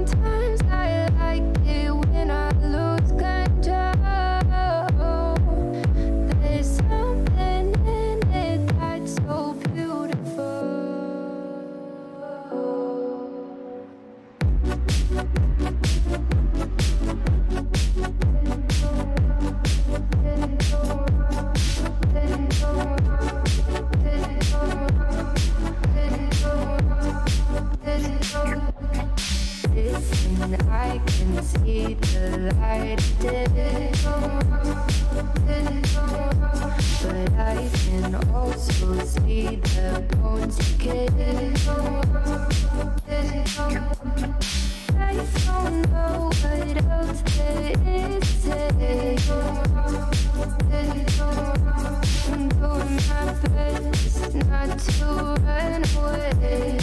Sometimes I light it, but I can also see the bones decay. I don't know what else there is to say. I'm doing my best not to run away.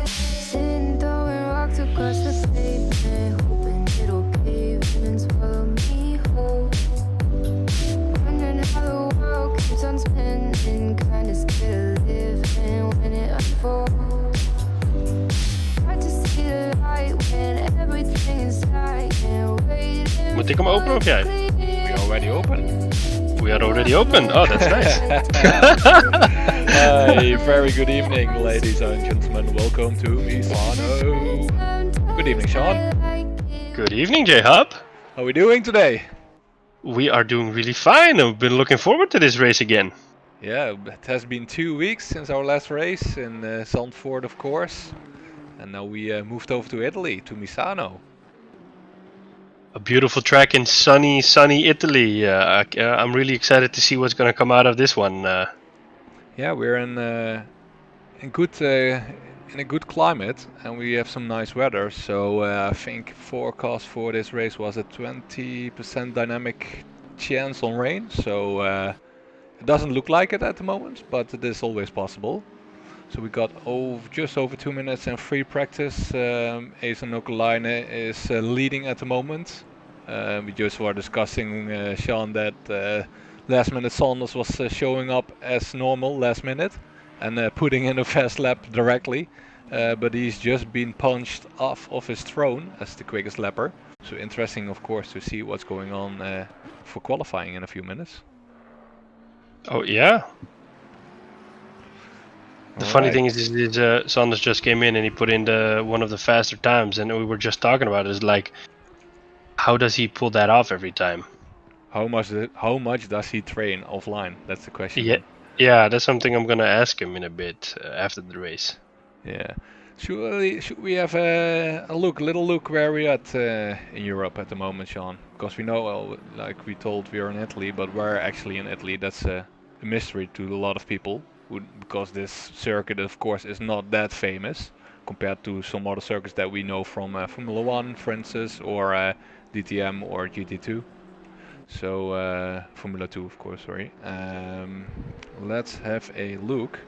Sitting throwing rocks across the pavement, hoping it'll cave in and swallow me whole. Wondering how the world keeps on spinning, kinda scared of living when it unfolds. Hard to see the light when everything inside can't wait. Moet ik hem openen of jij? We already open. We are already open. Oh, that's nice. Hi, very good evening, ladies and gentlemen. Welcome to Misano. Good evening, Sean. Good evening, J.Hub. How are we doing today? We are doing really fine. I've been looking forward to this race again. Yeah, it has been 2 weeks since our last race in Zandvoort, of course. And now we moved over to Italy, to Misano. A beautiful track in sunny Italy. I'm really excited to see what's going to come out of this one. Yeah, we're in a good climate, and we have some nice weather. So I think forecast for this race was a 20% dynamic chance on rain. So it doesn't look like it at the moment, but it is always possible. So we got just over 2 minutes in free practice. Ace Nokalainen is leading at the moment. We just were discussing, Sean, that last minute Sanders was showing up as normal last minute and putting in a fast lap directly. But he's just been punched off of his throne as the quickest lapper. So interesting, of course, to see what's going on for qualifying in a few minutes. Oh, yeah. The funny thing is Sanders just came in and he put in one of the faster times, and we were just talking about it. It's like, how does he pull that off every time? How much does he train offline? That's the question. Yeah, that's something I'm gonna ask him in a bit after the race. Yeah. Should we have a little look where we're at in Europe at the moment, Sean? Because we know, well, like we told, we are in Italy, but we're actually in Italy. That's a mystery to a lot of people. Because this circuit, of course, is not that famous compared to some other circuits that we know from Formula 1, for instance, or DTM or GT2. So Formula 2, of course, sorry. Let's have a look.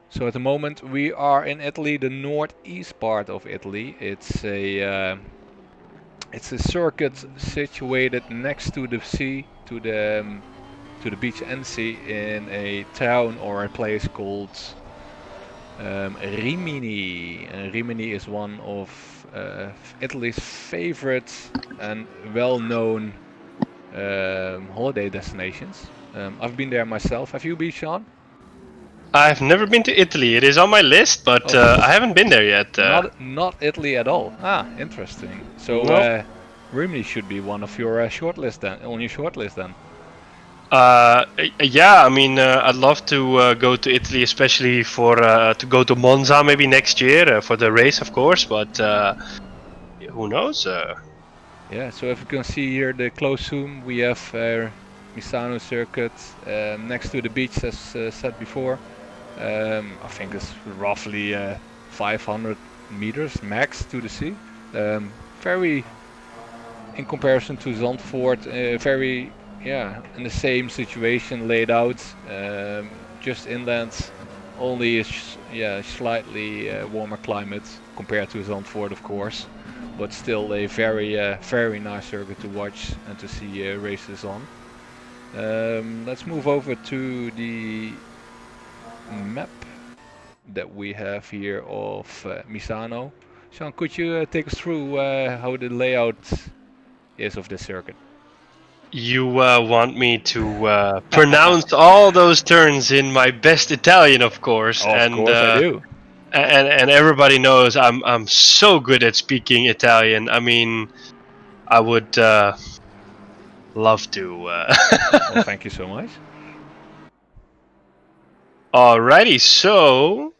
So at the moment we are in Italy, the northeast part of Italy. It's a circuit situated next to the sea, to the beach and sea, in a town or a place called Rimini. Rimini is one of Italy's favorite and well-known holiday destinations. I've been there myself. Have you been, Sean? I've never been to Italy. It is on my list, but I haven't been there yet. Not Italy at all. Ah, interesting. So nope. Rimini should be one of your shortlist then. On your shortlist then. Yeah, I mean, I'd love to go to Italy, especially for to go to Monza maybe next year for the race, of course. But who knows? Yeah. So if you can see here the close zoom, we have Misano circuit next to the beach, as said before. I think it's roughly 500 meters max to the sea. Very, in comparison to Zandvoort, very. Yeah, in the same situation laid out, just inland, only a slightly warmer climate compared to Zandvoort, of course, but still a very nice circuit to watch and to see races on. Let's move over to the map that we have here of Misano. Sean, could you take us through how the layout is of this circuit? You want me to pronounce all those turns in my best Italian, of course. Of course I do. And everybody knows I'm so good at speaking Italian. I mean, I would love to. Well, thank you so much. Alrighty, so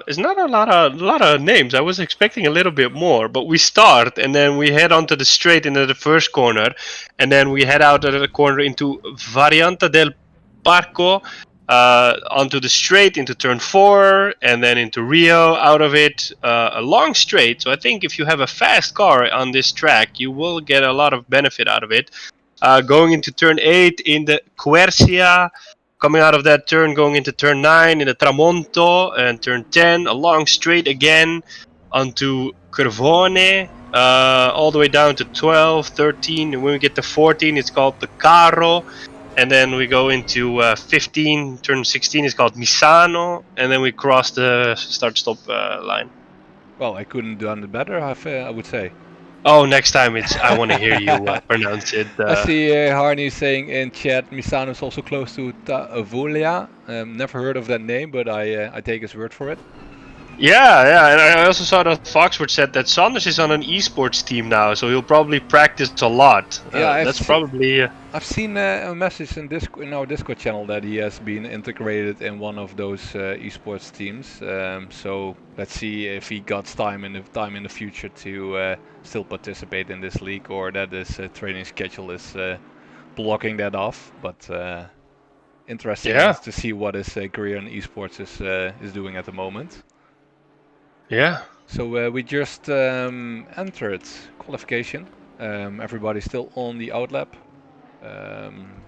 It's not a lot of names. I was expecting a little bit more, but we start and then we head onto the straight into the first corner, and then we head out of the corner into Varianta del Parco, onto the straight into turn 4, and then into Rio. Out of it, a long straight. So I think if you have a fast car on this track, you will get a lot of benefit out of it. Going into turn 8 in the Quercia. Coming out of that turn, going into turn 9 in the Tramonto, and turn 10, a long straight again onto Curvone, all the way down to 12, 13, and when we get to 14, it's called the Carro, and then we go into 15, turn 16 is called Misano, and then we cross the start-stop line. Well, I couldn't have done it better, I would say. Oh, next time I want to hear you pronounce it. I see Harney saying in chat, Misano is also close to Tavolia. Never heard of that name, but I take his word for it. Yeah, and I also saw that Foxford said that Saunders is on an esports team now, so he'll probably practice a lot. Yeah, that's probably. I've seen a message in our Discord channel that he has been integrated in one of those esports teams. So let's see if he got time in the future to still participate in this league, or that his training schedule is blocking that off. But interesting to see what his career in esports is doing at the moment. Yeah. So we just entered qualification. Everybody's still on the outlap.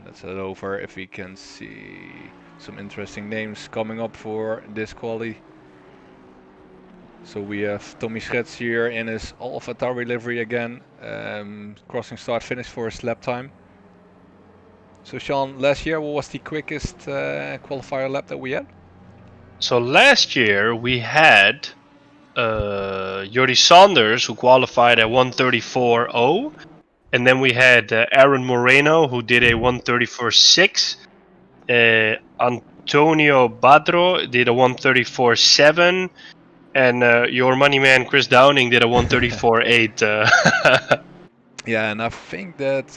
Let's head over if we can see some interesting names coming up for this quali. So we have Tommy Schrets here in his AlphaTauri livery again, crossing start finish for his lap time. So Sean, last year what was the quickest qualifier lap that we had? So last year we had Jordi Saunders, who qualified at 134.0, and then we had Aaron Moreno, who did a 134.6. Antonio Badro did a 134.7, and your money man Chris Downing did a 134.8. Yeah, and I think that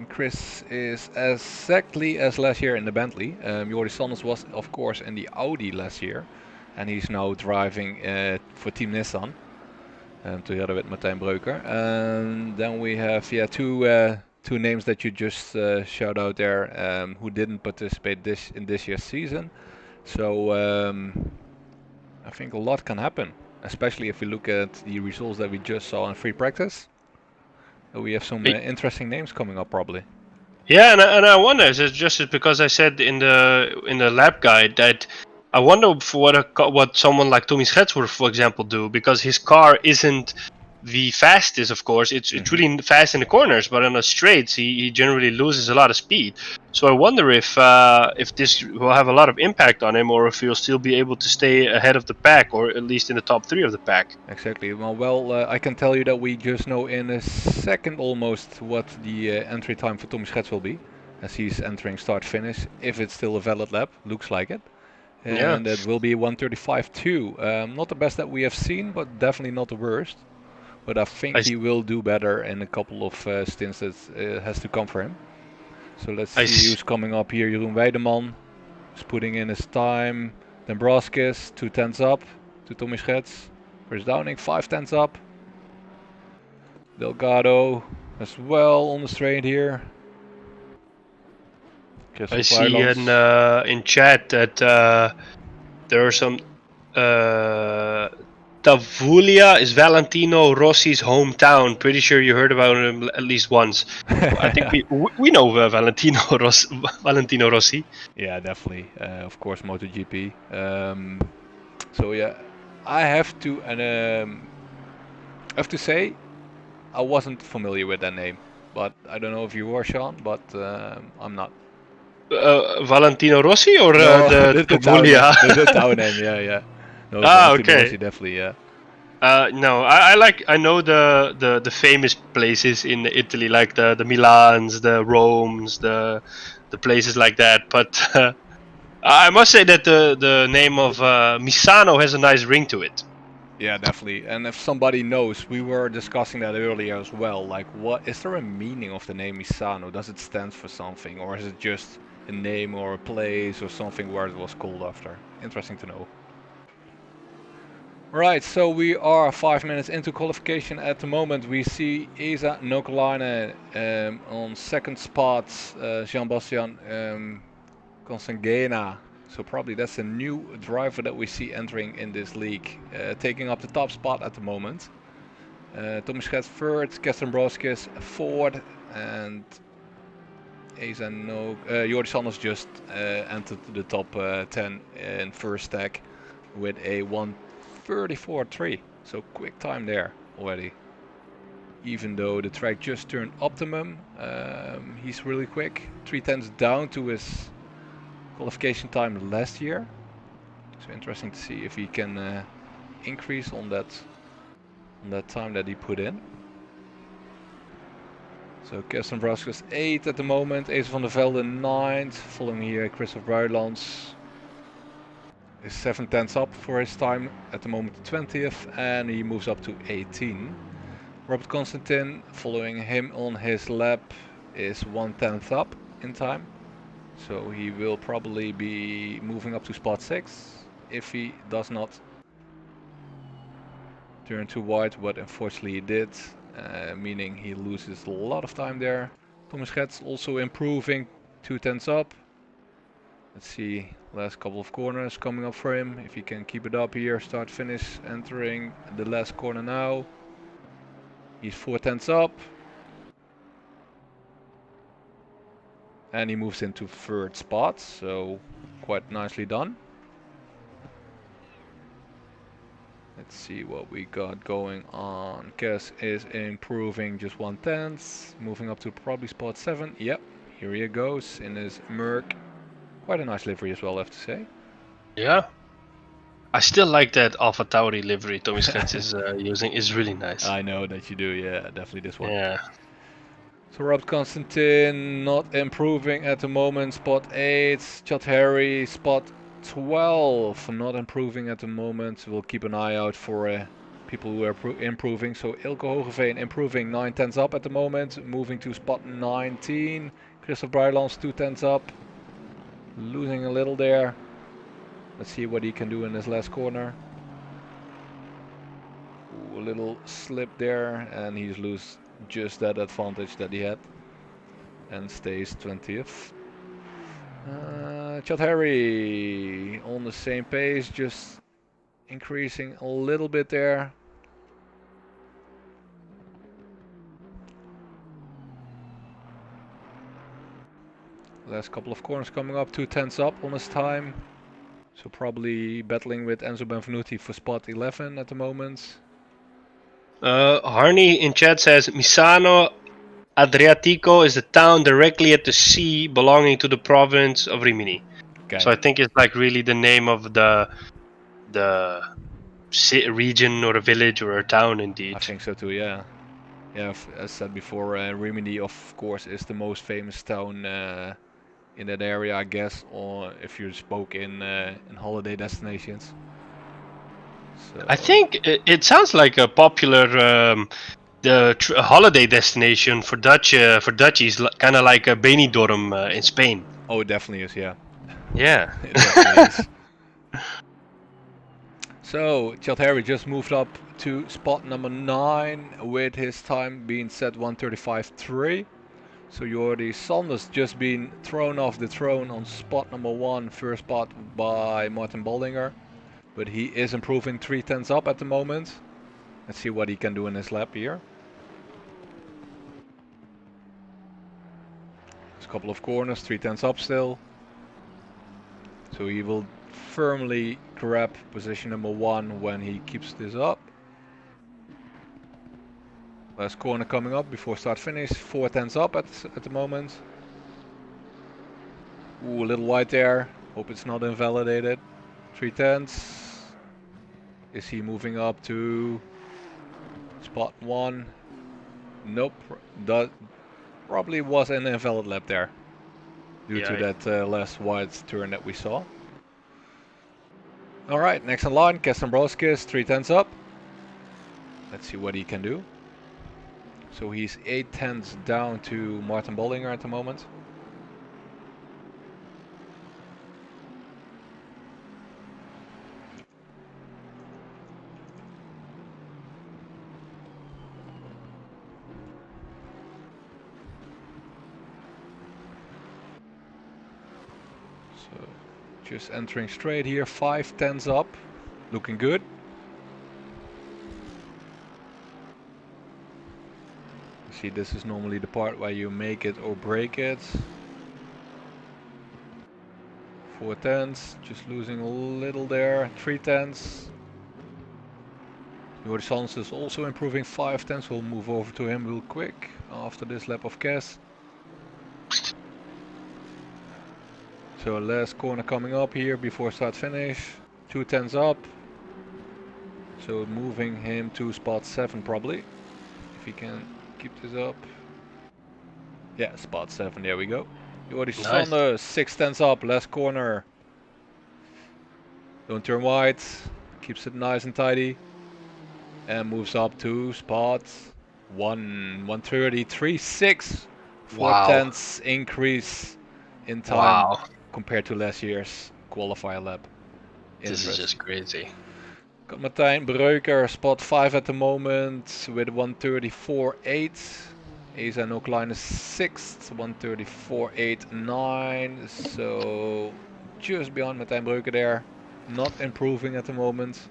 Chris is exactly as last year in the Bentley. Jordi Saunders was, of course, in the Audi last year, and he's now driving for Team Nissan together with Martijn Breuker. And then we have two names that you just shout out there who didn't participate in this year's season. So I think a lot can happen, especially if we look at the results that we just saw in free practice. We have some interesting names coming up probably. Yeah, and I wonder, is it just because I said in the lab guide that I wonder for what someone like Tommy Schrets would, for example, do, because his car isn't the fastest, of course. It's really fast in the corners, but on the straights he generally loses a lot of speed. So I wonder if this will have a lot of impact on him, or if he'll still be able to stay ahead of the pack, or at least in the top 3 of the pack. Exactly. Well, I can tell you that we just know in a second almost what the entry time for Tommy Schrets will be, as he's entering start-finish, if it's still a valid lap. Looks like it. And it will be 135.2. Not the best that we have seen, but definitely not the worst. But I think he will do better in a couple of stints that has to come for him. So let's see who's coming up here. Jeroen Weideman is putting in his time. Dombrovskis, 2 tenths up to Tommy Schrets. Chris Downing, 5 tenths up. Delgado as well on the straight here. I see in chat that there are some... Tavulia is Valentino Rossi's hometown. Pretty sure you heard about him at least once. I think we know Valentino Rossi. Yeah, definitely. Of course, MotoGP. So yeah, I have to say, I wasn't familiar with that name, but I don't know if you were, Sean, but I'm not. Valentino Rossi or the Tavulia? The town name, yeah. No, okay. Rossi, definitely, yeah. No, I know the famous places in Italy, like the Milans, the Romes, the places like that. But I must say that the name of Misano has a nice ring to it. Yeah, definitely. And if somebody knows, we were discussing that earlier as well. Like, what is there a meaning of the name Misano? Does it stand for something, or is it just a name or a place or something where it was called after? Interesting to know. Right, so we are 5 minutes into qualification at the moment. We see Esa Nokalainen on second spot, Jean-Bastian Consangena. So probably that's a new driver that we see entering in this league, taking up the top spot at the moment. Tommy Schet third, Kestembroskis fourth, and Jordi Sanders just entered the top 10 in first stack with a 1:34.3. So quick time there already. Even though the track just turned optimum, he's really quick. 3/10 down to his qualification time last year. So interesting to see if he can increase on that time that he put in. So Kirsten Braskus 8 at the moment, Ace van der Velde 9th, following here Christoph Bruilands is 7/10 up for his time, at the moment 20th, and he moves up to 18. Robert Constantin, following him on his lap, is 1/10 up in time. So he will probably be moving up to spot 6 if he does not turn too wide, but unfortunately he did, meaning he loses a lot of time there. Thomas Schetz also improving, 2/10 up. Let's see, last couple of corners coming up for him. If he can keep it up here, start finish, entering the last corner now. He's 4/10 up. And he moves into third spot, so quite nicely done. Let's see what we got going on. Kes is improving just 1/10, moving up to probably spot 7. Yep, here he goes in his Merc. Quite a nice livery as well, I have to say. Yeah. I still like that Alpha Tauri livery Tommy Schetz is using. Is really nice. I know that you do, yeah, definitely this one. Yeah. So Rob Constantin not improving at the moment, spot 8. Chad Harry, spot 12, not improving at the moment. We'll keep an eye out for people who are improving. So Ilke Hogeveen improving 9/10 up at the moment, moving to spot 19. Christoph Bruilands 2/10 up, losing a little there. Let's see what he can do in this last corner. Ooh, a little slip there, and he's lose just that advantage that he had, and stays 20th. Chad Harry on the same pace, just increasing a little bit there. Last couple of corners coming up, 2/10 up on his time. So probably battling with Enzo Benvenuti for spot 11 at the moment. Harney in chat says Misano Adriatico is the town directly at the sea belonging to the province of Rimini. Okay. So I think it's like really the name of the region or a village or a town indeed. I think so too, yeah. Yeah, as said before, Rimini of course is the most famous town in that area, I guess, or if you spoke in holiday destinations. So I think it sounds like a popular holiday destination for Dutchies, kind of like a Benidorm in Spain. Oh, it definitely is, yeah. Yeah. It definitely is. So Chad Harry just moved up to spot number 9 with his time being set 1:35.3. So Jordi Sanders just been thrown off the throne on spot number 1, first spot by Martin Baldinger. But he is improving 3/10 up at the moment. Let's see what he can do in his lap here. There's a couple of corners, 3/10 up still. So he will firmly grab position number 1 when he keeps this up. Last corner coming up before start finish, 4/10 up at the moment. Ooh, a little wide there. Hope it's not invalidated. 3/10. Is he moving up to spot 1? Nope. That probably was an invalid lap there due to that last wide turn that we saw. Alright, next in line, Kestembroskis, 3/10 up. Let's see what he can do. So he's 8/10 down to Martin Baldinger at the moment. So just entering straight here, 5 tenths up, looking good. See, this is normally the part where you make it or break it. 4 tenths, just losing a little there, 3 tenths. Joris is also improving 5 tenths. We'll move over to him real quick after this lap of Kes. So last corner coming up here before start finish. 2 tenths up. So moving him to spot 7 probably. If he can keep this up. Yeah, spot 7, there we go. Joris 6 tenths up, last corner. Don't turn wide. Keeps it nice and tidy. And moves up to spot 1, 1:33.6. 4 tenths increase in time compared to last year's qualifier lap. This is just crazy. Got Martijn Breuker, spot 5 at the moment with 1:34.8. Asa Nokline is 6th, 1:34.89. So just behind Martijn Breuker there. Not improving at the moment.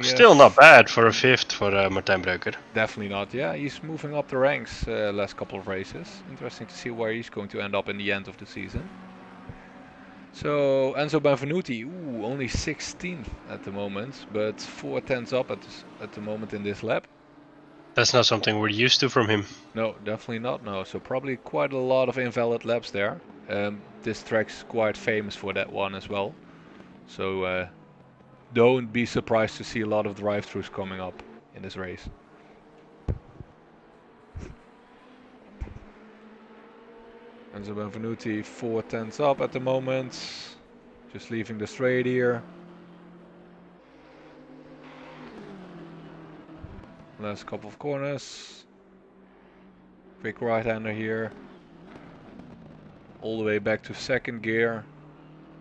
Still not bad for a 5th for Martijn Breuker. Definitely not. Yeah, he's moving up the ranks last couple of races. Interesting to see where he's going to end up in the end of the season. So Enzo Benvenuti, only 16th at the moment, but 4 tenths up at the moment in this lap. That's not something we're used to from him. No, definitely not. No, so probably quite a lot of invalid laps there. This track's quite famous for that one as well. So don't be surprised to see a lot of drive-thrus coming up in this race. Enzo Benvenuti 4 tenths up at the moment. Just leaving the straight here. Last couple of corners. Quick right-hander here. All the way back to 2nd gear.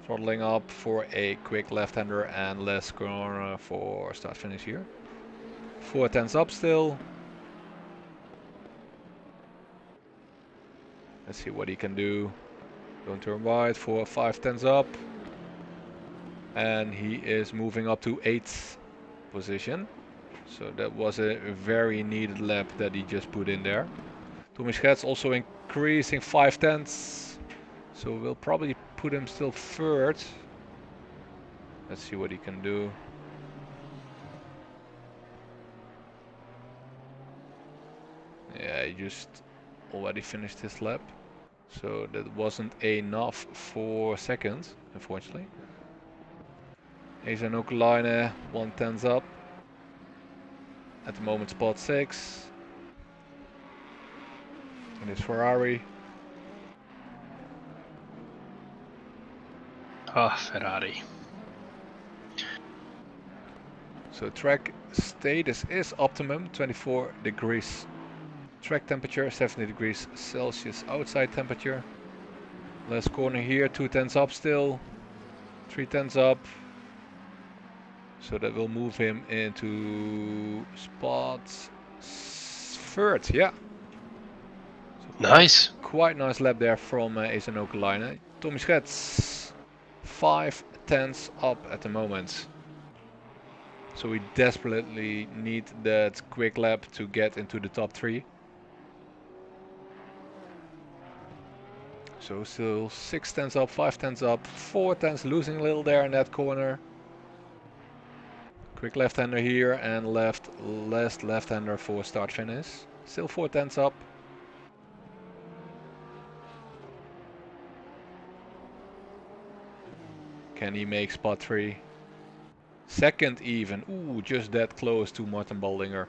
Throttling up for a quick left-hander and last corner for start finish here. 4 tenths up still. Let's see what he can do. Don't turn wide, 4 or 5 tenths up. And he is moving up to 8th position. So that was a very needed lap that he just put in there. Tommy Schets also increasing 5 tenths. So we'll probably put him still 3rd. Let's see what he can do. Yeah, he just already finished his lap. So that wasn't enough for 2nd, unfortunately. Asa Nokline 1 tenths up. At the moment spot 6. And it's Ferrari. Ferrari. So track status is optimum, 24 degrees. Track temperature 70 degrees Celsius outside temperature. Last corner here, 2 tenths up still. 3 tenths up. So that will move him into spot 3rd, yeah. So Nice. Quite nice lap there from Asa Nokline. Tommy Schets 5 tenths up at the moment. So we desperately need that quick lap to get into the top 3. So still 6 tenths up, 5 tenths up, 4 tenths losing a little there in that corner. Quick left-hander here and last left-hander for start finish. Still 4 tenths up. Can he make spot 3? 2nd even. Ooh, just that close to Martin Baldinger.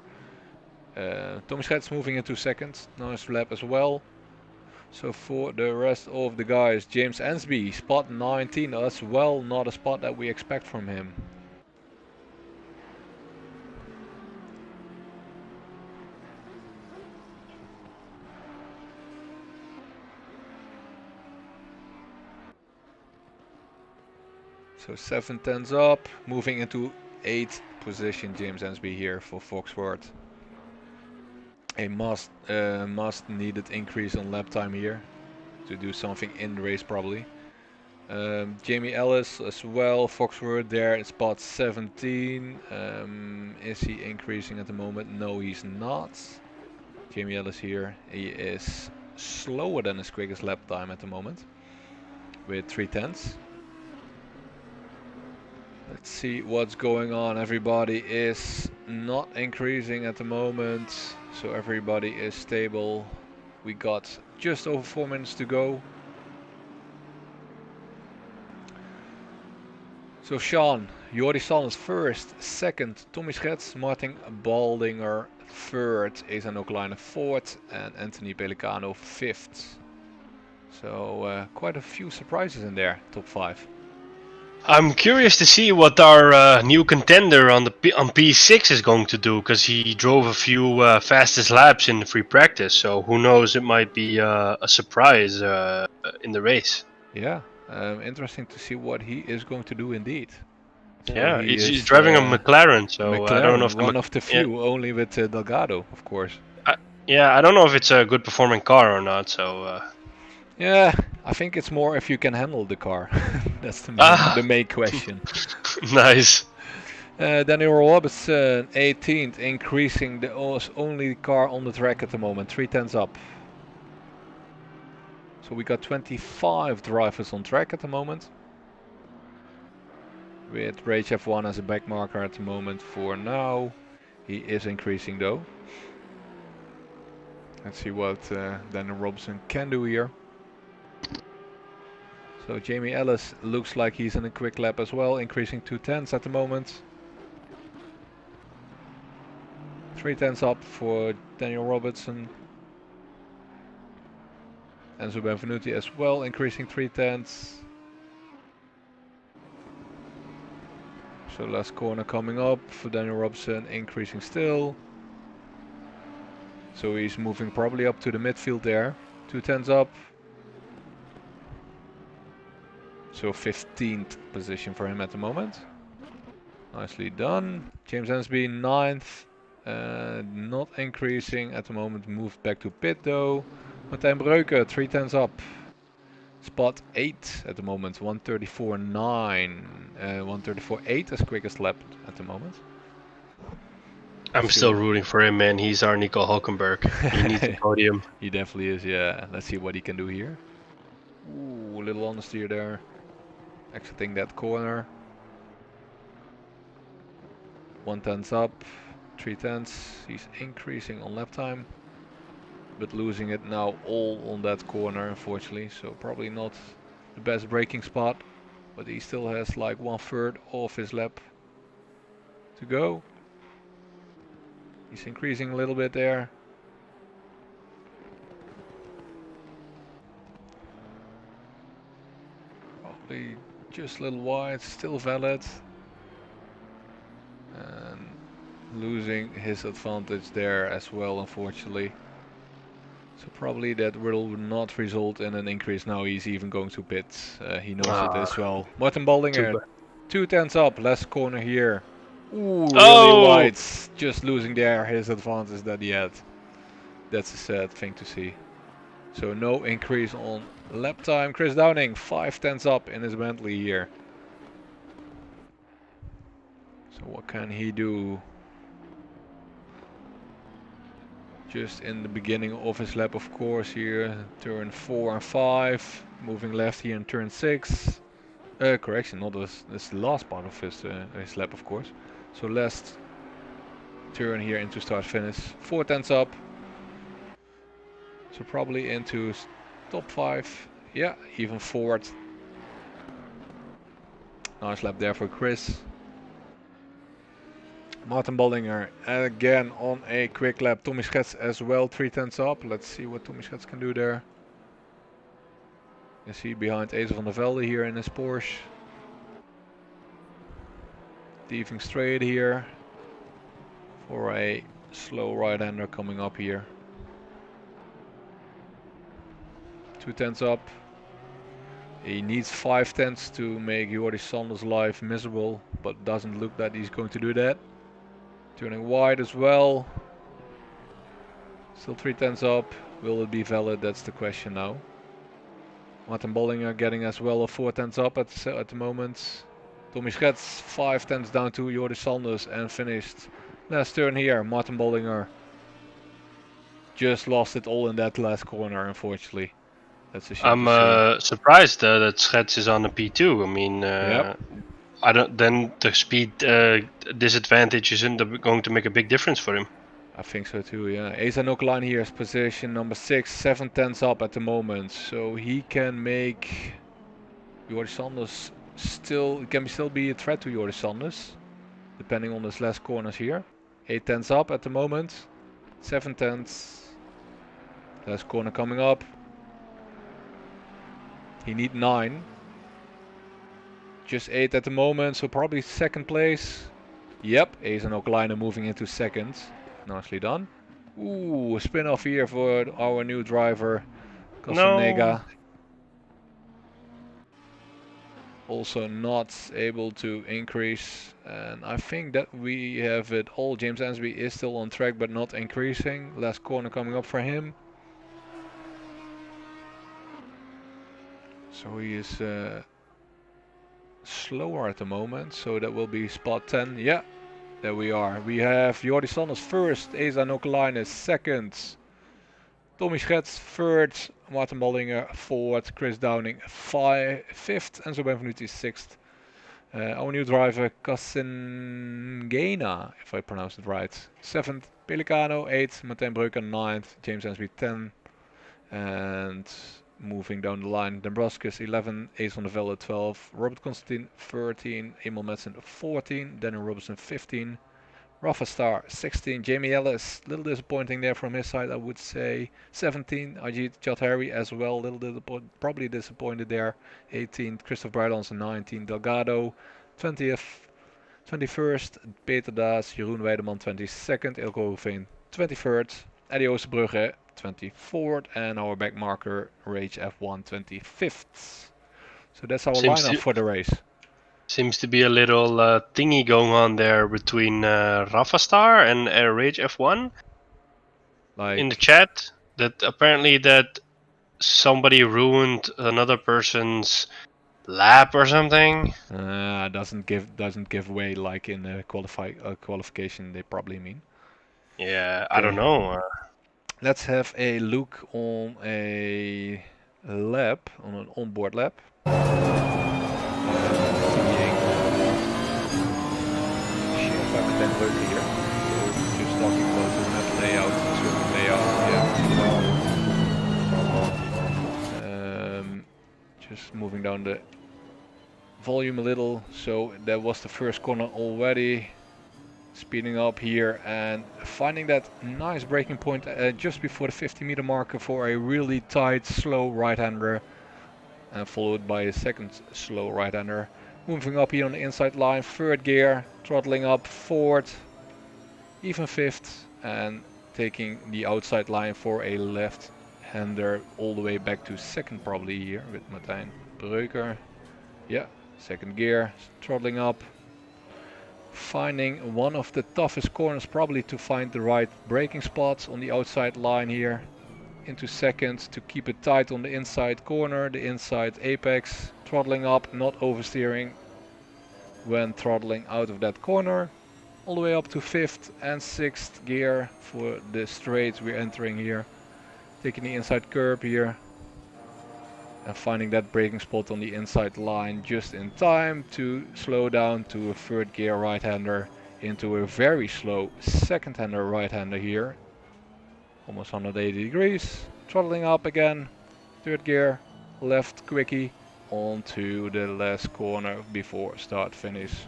Tom Schets moving into 2nd. Nice lap as well. So for the rest of the guys, James Ansby, spot 19 as well. Not a spot that we expect from him. So 7 tenths up, moving into 8th position, James Ansby here for Foxworth. A must needed increase on lap time here to do something in the race probably. Jamie Ellis as well, Foxworth there in spot 17. Is he increasing at the moment? No, he's not. Jamie Ellis here, he is slower than his quickest lap time at the moment with 3/10. Let's see what's going on. Everybody is not increasing at the moment, so everybody is stable. We got just over 4 minutes to go. So Sean, Jordi Sanders first, second Tommy Schets, Martin Baldinger third, Eza Oklina fourth, and Anthony Pelicano fifth. So quite a few surprises in there, top 5. I'm curious to see what our new contender on P6 is going to do, because he drove a few fastest laps in the free practice. So who knows? It might be a surprise in the race. Yeah, interesting to see what he is going to do indeed. So Yeah, he he's is driving a McLaren, so I don't know if one of the few, only with Delgado, of course. I don't know if it's a good performing car or not. So yeah, I think it's more if you can handle the car. That's the main question. Nice. Daniel Robertson, 18th, increasing the only car on the track at the moment, 3/10 up. So we got 25 drivers on track at the moment. With Rage F1 as a back marker at the moment for now. He is increasing though. Let's see what Daniel Robertson can do here. So Jamie Ellis looks like he's in a quick lap as well, increasing 2/10 at the moment. 3/10 up for Daniel Robertson. Enzo Benvenuti as well, increasing 3/10. So last corner coming up for Daniel Robertson, increasing still. So he's moving probably up to the midfield there. 2/10 up. So 15th position for him at the moment. Nicely done. James Ansby 9th. Not increasing at the moment. Moved back to pit though. Martijn Breuker 3/10 up. Spot 8 at the moment. 134.9. 134.8 as quickest lap at the moment. I'm still rooting for him, man. He's our Nico Hulkenberg. He needs a podium. He definitely is, yeah. Let's see what he can do here. Ooh, a little understeer there. Exiting that corner. 1/10 up, 3/10. He's increasing on lap time, but losing it now all on that corner, unfortunately. So probably not the best braking spot, but he still has like 1/3 of his lap to go. He's increasing a little bit there. Probably just a little wide, still valid. And losing his advantage there as well, unfortunately. So probably that will not result in an increase. Now he's even going to pit. He knows it as well. Martin Baldinger, 2/10 up, last corner here. Ooh, really wide. Just losing there his advantage that he had. That's a sad thing to see. So no increase on lap time. Chris Downing, 5/10 up in his Bentley here. So what can he do? Just in the beginning of his lap, of course, here, turn 4 and 5, moving left here in turn 6. Correction, not this is the last part of his lap, of course. So last turn here into start finish, 4/10 up. So probably into top 5. Yeah, even forward. Nice lap there for Chris. Martin Baldinger again on a quick lap. Tommy Schets as well, 3/10 up. Let's see what Tommy Schets can do there. You see behind Eza van der Velde here in his Porsche. Leaving straight here for a slow right-hander coming up here. 2/10 up. He needs 5/10 to make Jordi Sanders' life miserable, but doesn't look that he's going to do that. Turning wide as well. Still 3/10 up. Will it be valid? That's the question now. Martin Bollinger getting as well a 4 tenths up at the moment. Tommy Schetz 5 tenths down to Jordi Sanders and finished last turn here. Martin Bollinger just lost it all in that last corner, unfortunately. That's a shame to I'm surprised that Schetz is on the P2. I mean, Yep. I don't. Then the speed disadvantage isn't going to make a big difference for him. I think so too, yeah. Asa Nookline here is position number 6, 7 tenths up at the moment. So he can make Jordi Sanders still be a threat to Jordi Sanders, depending on his last corners here. 8 tenths up at the moment, 7 tenths. Last corner coming up. He need 9. Just 8 at the moment, so probably second place. Yep, Asa Nookline moving into second. Nicely done. Ooh, a spin off here for our new driver, Castaneda. No. Also not able to increase, and I think that we have it all. James Ansby is still on track but not increasing. Last corner coming up for him. So he is slower at the moment, so that will be spot 10. Yeah, there we are. We have Jordi Sanders first, Asa Nookline second, Tommy Schetz third, Martin Bollinger fourth, Chris Downing fifth, and Enzo Benvenuti sixth. Our new driver Casengena, if I pronounce it right, 7th, Pelicano 8th, Martijn Breuker 9th, James Ansby 10, and moving down the line, Dombrovskis 11, Ace van der Velde 12, Robert Constantine 13, Emil Madsen 14, Daniel Robertson 15, Rafa Star 16, Jamie Ellis, little disappointing there from his side, I would say. 17, Ajit Chaudhary as well, probably disappointed there. 18th, Christoph Breidans 19, Delgado 20th, 21st, Peter Daas, Jeroen Weideman 22nd, Ilko Hoeveen 23rd, Eddie Oosterbrugge 24th, and our backmarker Rage F1 25th. So that's our lineup for the race. Seems to be a little thingy going on there between Rafa Star and Rage F1 in the chat. That apparently that somebody ruined another person's lap or something. Doesn't give way like in the qualification. They probably mean. Yeah, I don't know. Let's have a look on a lap, on an onboard lap. Here. Just talking about the map layout, circuit layout. Yeah. Just moving down the volume a little. So that was the first corner already. Speeding up here and finding that nice braking point just before the 50-meter marker for a really tight, slow right-hander, and followed by a second slow right-hander. Moving up here on the inside line, third gear, throttling up fourth, even fifth, and taking the outside line for a left-hander all the way back to second probably here with Martijn Breuker. Yeah, second gear, throttling up. Finding one of the toughest corners probably to find the right braking spots on the outside line here. Into second to keep it tight on the inside corner, the inside apex. Throttling up, not oversteering when throttling out of that corner. All the way up to fifth and sixth gear for the straight we're entering here. Taking the inside curb here. And finding that braking spot on the inside line just in time to slow down to a third gear right-hander into a very slow second-hander right-hander here. Almost 180 degrees. Throttling up again. Third gear, left quickie onto the last corner before start finish.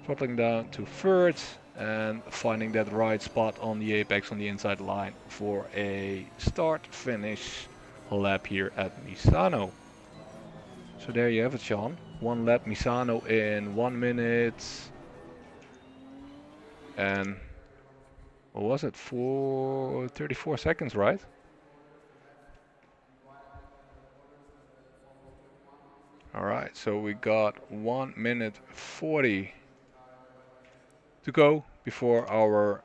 Throttling down to third and finding that right spot on the apex on the inside line for a start finish lap here at Misano. So there you have it, Sean. One lap Misano in 1 minute and what was it, 34 seconds, right? Alright, so we got 1 minute 40 to go before our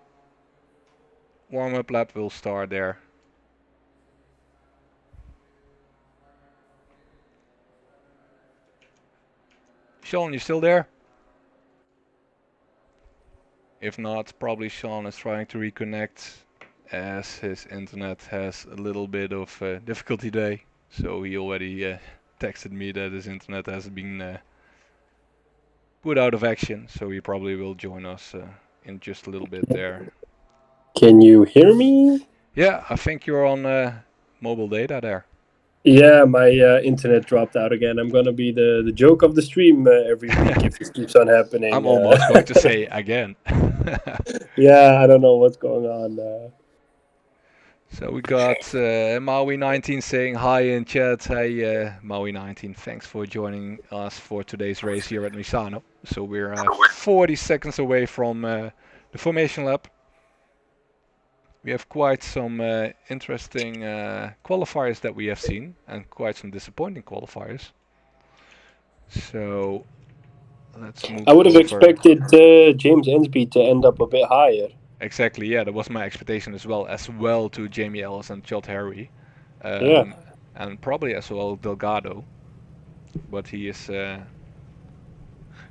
warm-up lap will start there. Sean, you still there? If not, probably Sean is trying to reconnect as his internet has a little bit of difficulty today. So he already texted me that his internet has been put out of action. So he probably will join us in just a little bit there. Can you hear me? Yeah, I think you're on mobile data there. Yeah, my internet dropped out again. I'm gonna be the joke of the stream every week if this keeps on happening. I'm almost going to say again. Yeah, I don't know what's going on. So we got Maui19 saying hi in chat. Hey Maui19, thanks for joining us for today's race here at Misano. So we're 40 seconds away from the formation lap. We have quite some interesting qualifiers that we have seen and quite some disappointing qualifiers. So let's move I would have over. expected James Ensby to end up a bit higher. Exactly, yeah, that was my expectation as well to Jamie Ellis and Chad Harry. Yeah. And probably as well Delgado. But he is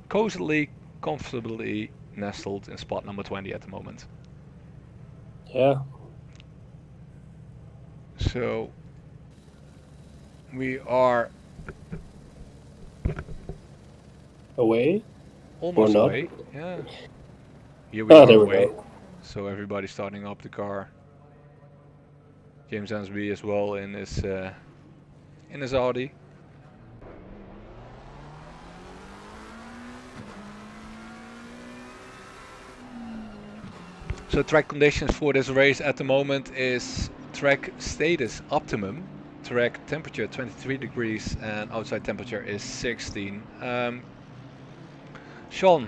cozily, comfortably nestled in spot number 20 at the moment. Yeah. So we are Away? almost Or not? away. Yeah. Here we Oh, are there we away. go. So everybody's starting up the car. James Ansby as well in his Audi. So track conditions for this race at the moment is track status optimum, track temperature 23 degrees and outside temperature is 16. Sean,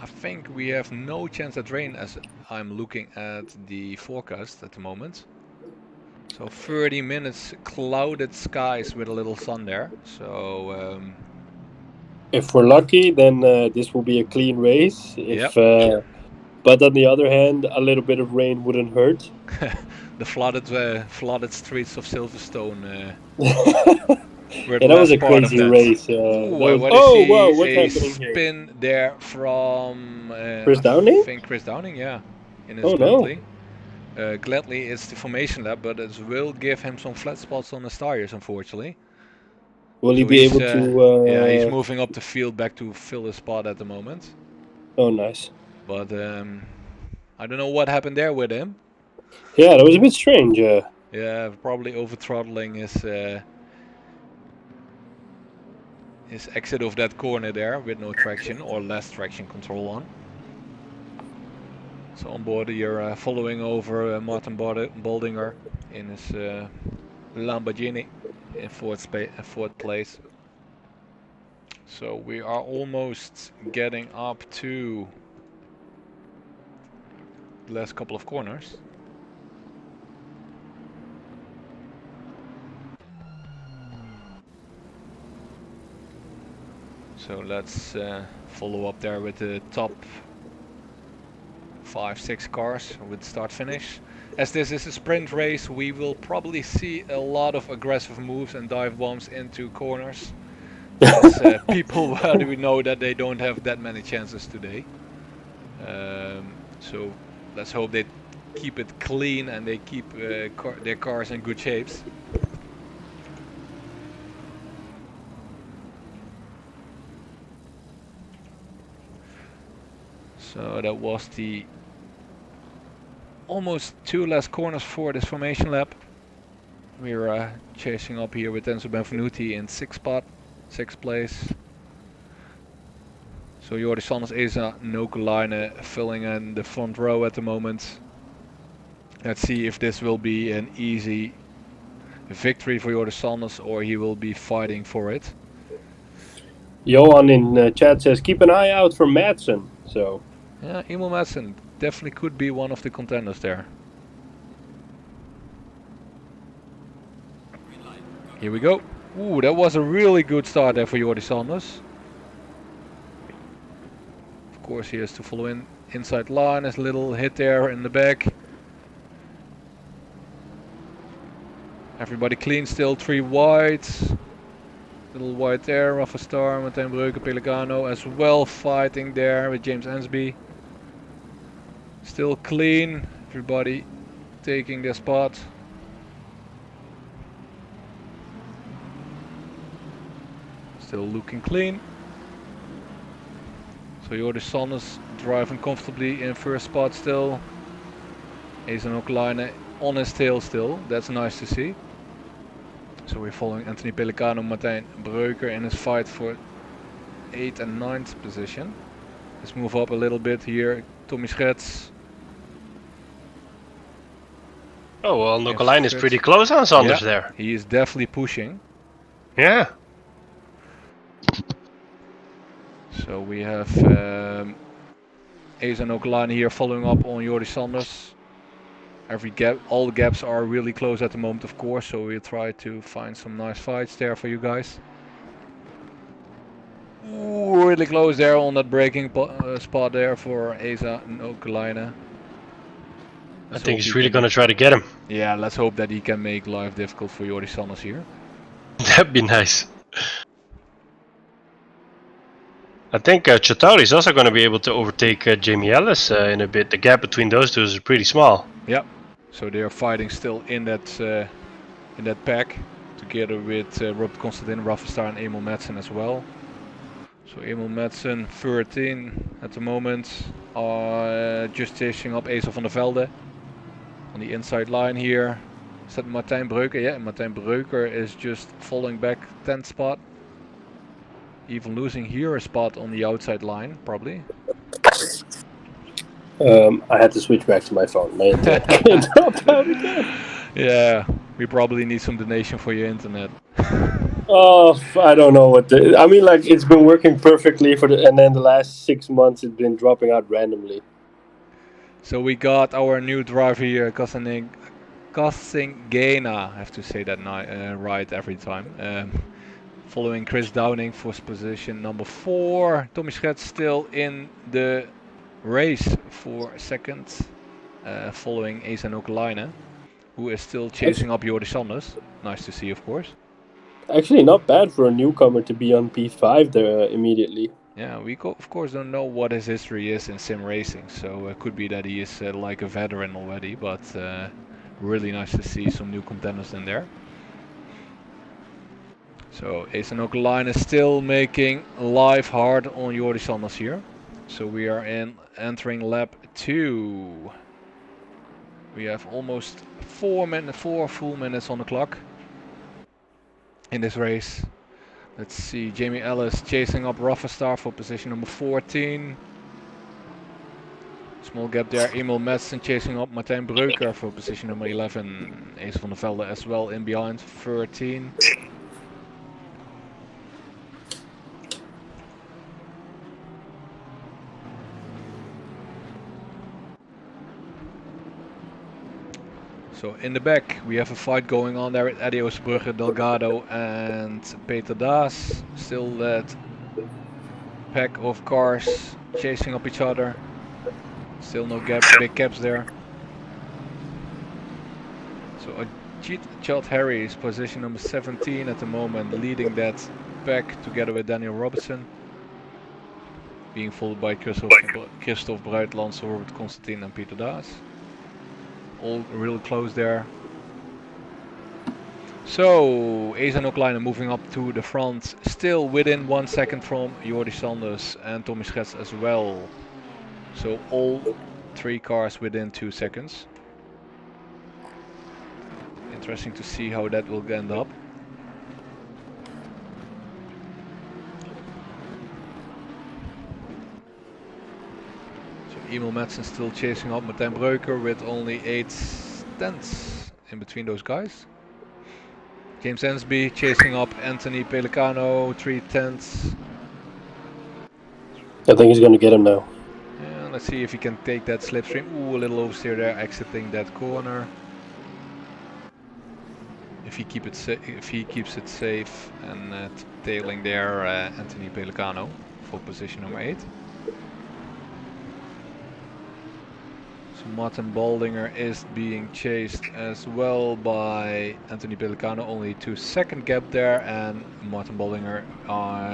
I think we have no chance at rain as I'm looking at the forecast at the moment. So 30 minutes clouded skies with a little sun there. So If we're lucky, then this will be a clean race. But on the other hand, a little bit of rain wouldn't hurt. the flooded streets of Silverstone. Yeah, that was a crazy race. Whoa, what's a happening here? spin there from Chris Downing? I think Chris Downing, yeah, in his Oh, no. Bentley. Gladly it's the formation lap, but it will give him some flat spots on his tires, unfortunately. Will he So be he's, able to... yeah, he's moving up the field back to fill his spot at the moment. Oh, nice. But I don't know what happened there with him. Yeah, that was a bit strange. Yeah, probably over throttling his exit of that corner there with no traction or less traction control on. So on board you're following over Martin Baldinger in his Lamborghini in fourth place. So we are almost getting up to the last couple of corners. So let's follow up there with the top 5-6 cars with start finish. As this is a sprint race, we will probably see a lot of aggressive moves and dive bombs into corners. As people we know that they don't have that many chances today. So let's hope they keep it clean and they keep their cars in good shapes. So that was the almost 2 last corners for this formation lap. We're chasing up here with Enzo Benvenuti in 6th place. So Jordi Sanders is Nokelainen filling in the front row at the moment. Let's see if this will be an easy victory for Jordi Sanders or he will be fighting for it. Johan in chat says, keep an eye out for Madsen. So yeah, Emil Madsen definitely could be one of the contenders there. Here we go. Ooh, that was a really good start there for Jordi Sanders. Of course he has to follow in inside line, there's a little hit there in the back. Everybody clean still, 3 wides. Little white there, Rafa Star, Martijn Breuker, Pelicano as well fighting there with James Ensby. Still clean, everybody taking their spot. Still looking clean. So Jordi Sanders driving comfortably in first spot still. Azen Okalainen on his tail still, that's nice to see. So we're following Anthony Pelicano, Martijn Breuker in his fight for 8th and 9th position. Let's move up a little bit here. Tommy Schets. Oh well, Okalainen is pretty close on Sanders there. He is definitely pushing. Yeah. So we have Azen Okalainen here following up on Jordi Sanders. Every gap, all the gaps are really close at the moment, of course. So we'll try to find some nice fights there for you guys. Ooh, really close there on that braking spot there for Azen Okalainen. I think he's really going to try to get him. Yeah, let's hope that he can make life difficult for Jordi Sanders here. That'd be nice. I think Chitauri is also going to be able to overtake Jamie Ellis in a bit. The gap between those two is pretty small. Yep. So they are fighting still in that pack, together with Robert Constantin, Rafa Star and Emil Madsen as well. So Emil Madsen 13 at the moment, just chasing up Ace van der Velde on the inside line here. Is that Martijn Breuker? Yeah, Martijn Breuker is just falling back 10th spot. Even losing here a spot on the outside line, probably. I had to switch back to my phone. My internet can't drop out again. Yeah, we probably need some donation for your internet. Oh, I don't know what. I mean, like it's been working perfectly and then the last 6 months it's been dropping out randomly. So we got our new driver here, Kassingena. I have to say that right every time. Following Chris Downing for position number 4. Tommy Schets still in the race for 2nd, following Azen Okalainen, who is still chasing up Jordi Sanders. Nice to see, of course. Actually, not bad for a newcomer to be on P5 there immediately. Yeah, we of course don't know what his history is in sim racing, so it could be that he is like a veteran already, but really nice to see some new contenders in there. So Azen Okalainen is still making life hard on Jordi Sanders here. So we are entering lap 2. We have almost 4 full minutes on the clock in this race. Let's see, Jamie Ellis chasing up Rafa Star for position number 14. Small gap there, Emil Madsen chasing up Martijn Breuker for position number 11. Ace van der Velde as well in behind, 13. So in the back we have a fight going on there with Adios Brugge, Delgado and Peter Daas. Still that pack of cars chasing up each other. Still no big gaps there. So Chad Harry is position number 17 at the moment, leading that pack together with Daniel Robertson. Being followed by Christophe Bruitlands, Robert Constantin and Peter Daas. All real close there. So Azen Okalainen moving up to the front, still within 1 second from Jordi Sanders and Tommy Schets as well. So all 3 cars within 2 seconds. Interesting to see how that will end up. Emil Madsen still chasing up Martijn Breuker with only 8/10 in between those guys. James Ensby chasing up Anthony Pelicano, 3/10. I think he's going to get him now. Yeah, let's see if he can take that slipstream. Ooh, a little oversteer there, exiting that corner. If he keeps it safe and tailing there Anthony Pelicano for position number 8. So Martin Baldinger is being chased as well by Anthony Pellicano, only 2-second gap there, and Martin Baldinger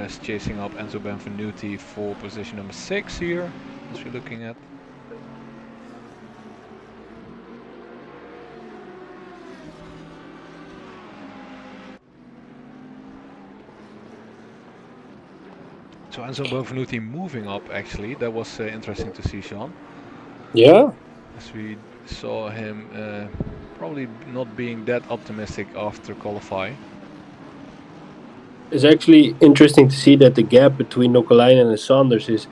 is chasing up Enzo Benvenuti for position number 6 here, as we're looking at. So Enzo Benvenuti moving up actually, that was interesting to see, Sean. Yeah. As we saw him probably not being that optimistic after qualify. It's actually interesting to see that the gap between Nokalainen and Sanders is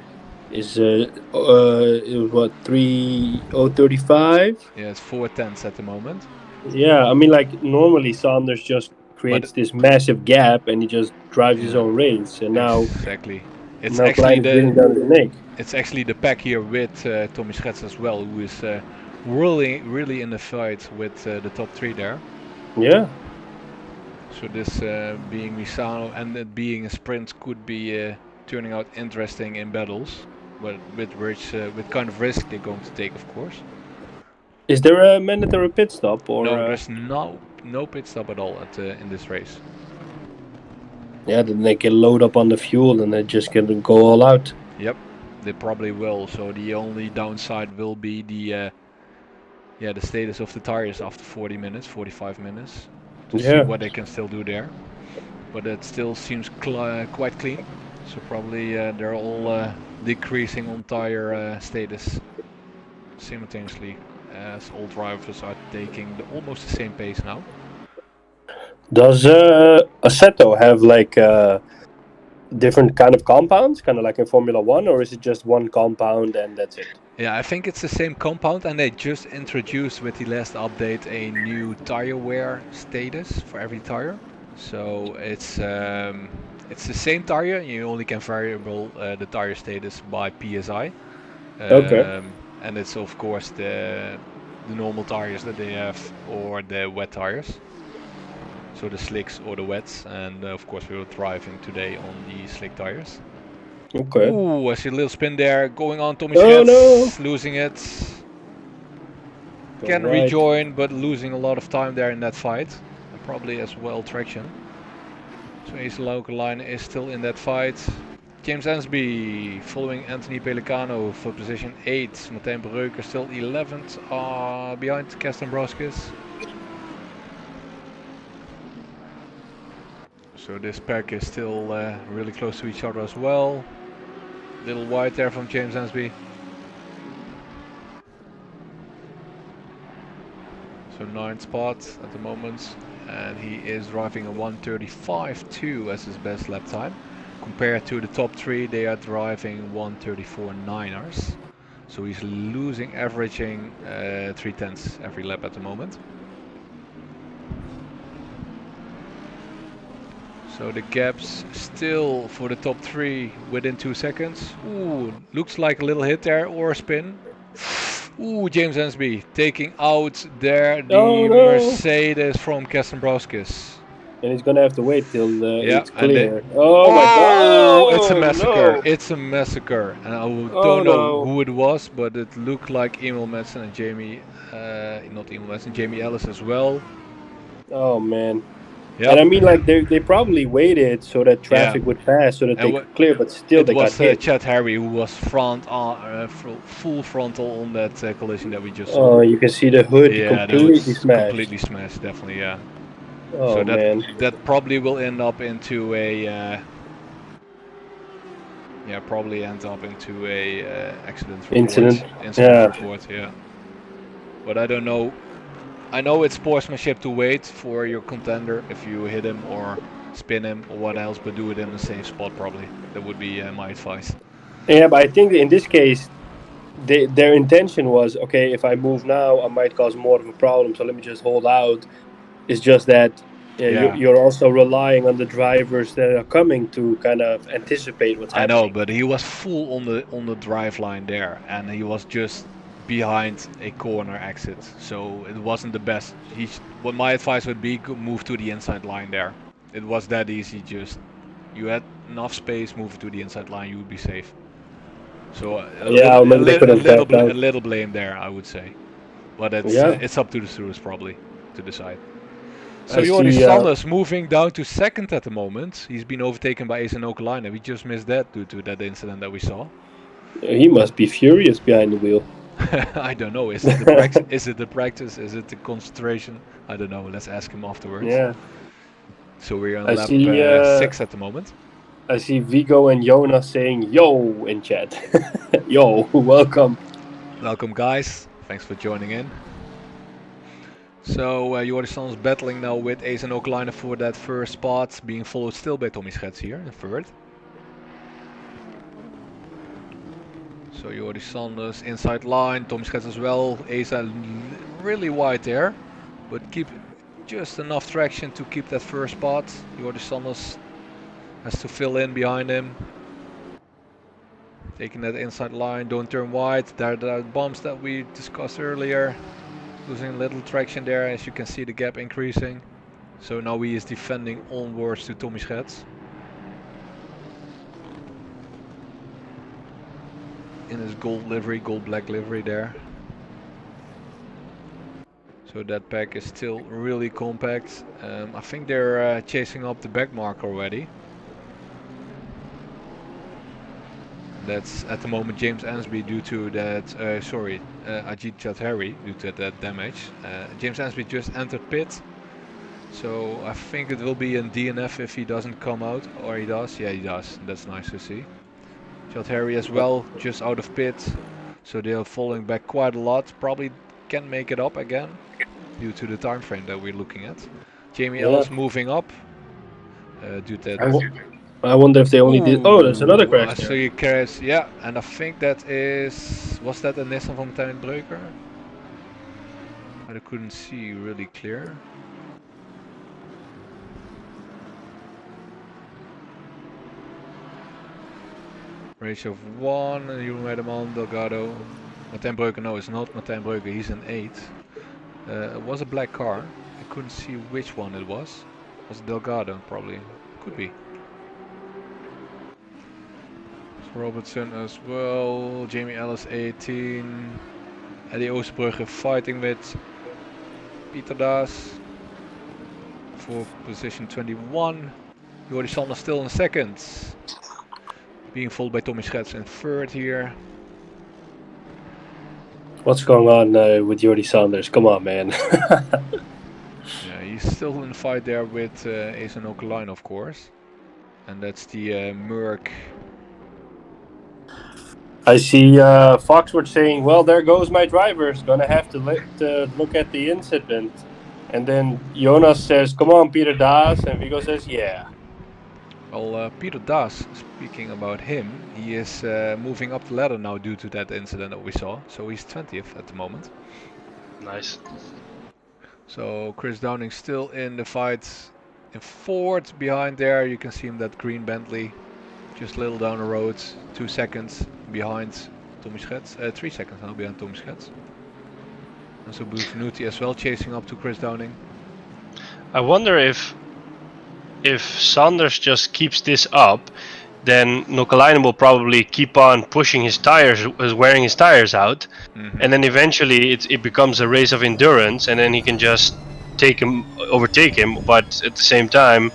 it was what 3:35. Yeah, it's 4 tenths at the moment. Yeah, I mean, like normally Sanders just creates this massive gap and he just drives his own race, and now exactly. It's now actually Klein is bringing down his neck. It's actually the pack here with Tommy Schetz as well, who is really in the fight with the top 3 there. Yeah. So this being Misano and it being a sprint could be turning out interesting in battles, but with kind of risk they're going to take, of course. Is there a mandatory pit stop or? No, there's no pit stop at all in this race. Yeah, then they can load up on the fuel and they're just gonna go all out. Yep, they probably will. So the only downside will be the status of the tires after 40 minutes, 45 minutes. To see what they can still do there, but it still seems quite clean. So probably they're all decreasing on tire status simultaneously, as all drivers are taking almost the same pace now. Does Assetto have like different kind of compounds, kind of like in Formula 1, or is it just one compound and that's it? Yeah, I think it's the same compound, and they just introduced with the last update a new tire wear status for every tire. So it's the same tire, you only can variable the tire status by PSI. Okay. And it's of course the normal tires that they have, or the wet tires. So the slicks or the wets, and of course we were driving today on the slick tires. Okay. Ooh, I see a little spin there going on. Tommy Schetz losing it. Can rejoin, but losing a lot of time there in that fight. And probably as well traction. So his local line is still in that fight. James Ansby following Anthony Pellicano for position 8. Martijn Breuker still 11th behind Kasten Broskis. So this pack is still really close to each other as well. Little wide there from James Ansby. So 9th spot at the moment, and he is driving a 1:35.2 as his best lap time. Compared to the top 3, they are driving 1:34.9ers. So he's losing, averaging 3 tenths every lap at the moment. So the gaps still for the top 3 within 2 seconds. Ooh, looks like a little hit there or a spin. Ooh, James Ansby taking out there the Mercedes from Kasten Broskis. And he's gonna have to wait till it's clear. Oh my god! It's a massacre! No. It's a massacre, and I don't know who it was, but it looked like Emil Madsen and Jamie, not Emil Madsen, Jamie Ellis as well. Oh man! Yep. And I mean, like they probably waited so that traffic would pass, so that they could clear, but still they got hit. It was Chad Harry who was full frontal on that collision that we just saw. Oh, you can see the hood completely smashed. Completely smashed, definitely, yeah. Oh, so man. that probably will end up into a accident report. Incident report, yeah. But I don't know. I know it's sportsmanship to wait for your contender if you hit him or spin him or what else, but do it in a safe spot probably. That would be my advice. Yeah, but I think in this case, their intention was, okay, if I move now, I might cause more of a problem, so let me just hold out. It's just that you're also relying on the drivers that are coming to kind of anticipate what's happening. I know, but he was full on the drive line there, and he was just behind a corner exit, so it wasn't the best. What my advice would be, move to the inside line there. It was that easy, just you had enough space, move to the inside line, you would be safe. So Yeah, maybe they could have backed a out. little blame there, I would say. But Yeah. it's up to the stewards probably to decide. So I Jordi see, Sanders moving down to second at the moment. He's been overtaken by Ace and Okalina. We just missed that due to that incident that we saw. He must be furious behind the wheel. I don't know. Is it the practice? Is it the practice? Is it the concentration? I don't know. Let's ask him afterwards. Yeah. So we're on I lap see, 6 at the moment. I see Vigo and Jonas saying "yo" in chat. Yo, welcome. Welcome, guys. Thanks for joining in. So Jordi Sanders battling now with Ace and Okalina for that first spot, being followed still by Tommy Schets here in third. So Jordi Sanders inside line, Tommy Schets as well. Ace really wide there, but keep just enough traction to keep that first spot. Jordi Sanders has to fill in behind him. Taking that inside line, don't turn wide. There are bumps that we discussed earlier. Losing a little traction there, as you can see the gap increasing. So now he is defending onwards to Tommy Schets. In his gold livery, gold black livery there. So that pack is still really compact. I think they're chasing up the back mark already. That's at the moment James Ansby due to that, Ajit Chaudhary due to that damage. James Ansby just entered pit. So I think it will be a DNF if he doesn't come out, or he does. Yeah, he does. That's nice to see. Chaudhary as well, just out of pit. So they are falling back quite a lot. Probably can make it up again due to the time frame that we're looking at. Jamie Ellis moving up. Due to that. I wonder if they only did. Oh, there's another crash. So you crash, yeah, and I think that is. Was that a Nissan from Martijn Breuker? I couldn't see really clear. Race of 1, Jeroen Weideman, Delgado. Martijn Breuker, no, it's not Martijn Breuker, he's an 8. It was a black car. I couldn't see which one it was. Was it Delgado, probably? Could be. Robertson as well, Jamie Ellis 18, Eddie Oosterbrugge fighting with Pieter Daas for position 21. Jordi Sanders still in second, being followed by Tommy Schets in third here. What's going on with Jordi Sanders? Come on, man. Yeah, he's still in the fight there with Ace and Okalina, of course, and that's the Merc. I see Foxwood saying, well, there goes my drivers. Gonna have to look at the incident. And then Jonas says, come on, Peter Daas. And Vigo says, yeah. Well, Peter Daas, speaking about him, he is moving up the ladder now due to that incident that we saw. So he's 20th at the moment. Nice. So Chris Downing still in the fight in fourth. Behind there, you can see him, that green Bentley. Just a little down the road, 2 seconds behind Tommy Schets, 3 seconds now behind Tommy Schets. And so Bufinuti as well chasing up to Chris Downing. I wonder if Sanders just keeps this up, then Nokalainen will probably keep on pushing his tires, wearing his tires out, and then eventually it becomes a race of endurance, and then he can just overtake him. But at the same time,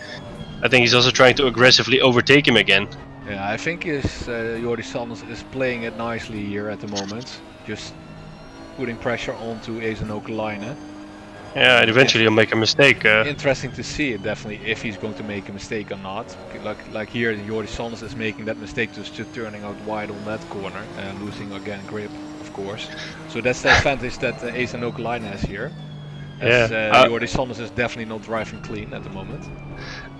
I think he's also trying to aggressively overtake him again. Yeah, I think Jordi Sanders is playing it nicely here at the moment, just putting pressure onto Ace and Okalina. Yeah, and eventually he'll make a mistake. Interesting to see it, definitely, if he's going to make a mistake or not. Like here, Jordi Sanders is making that mistake, just turning out wide on that corner and losing again grip, of course. So that's the advantage that Ace and Okalina has here. As Jordi Sanders is definitely not driving clean at the moment.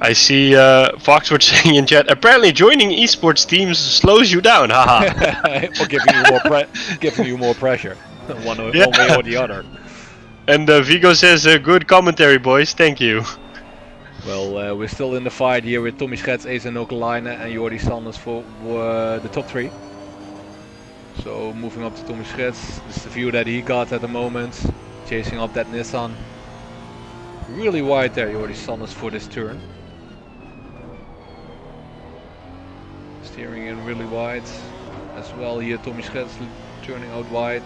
I see Foxwood saying in chat, apparently joining esports teams slows you down, haha. Or giving you more pressure, one way or the other. And Vigo says, good commentary, boys, thank you. Well, we're still in the fight here with Tommy Schets, Ace and Okalina and Jordi Sanders for the top 3. So moving up to Tommy Schets, this is the view that he got at the moment, chasing up that Nissan. Really wide there, Jordi Sanders, for this turn. Steering in really wide. as well here. Tommy Schets turning out wide.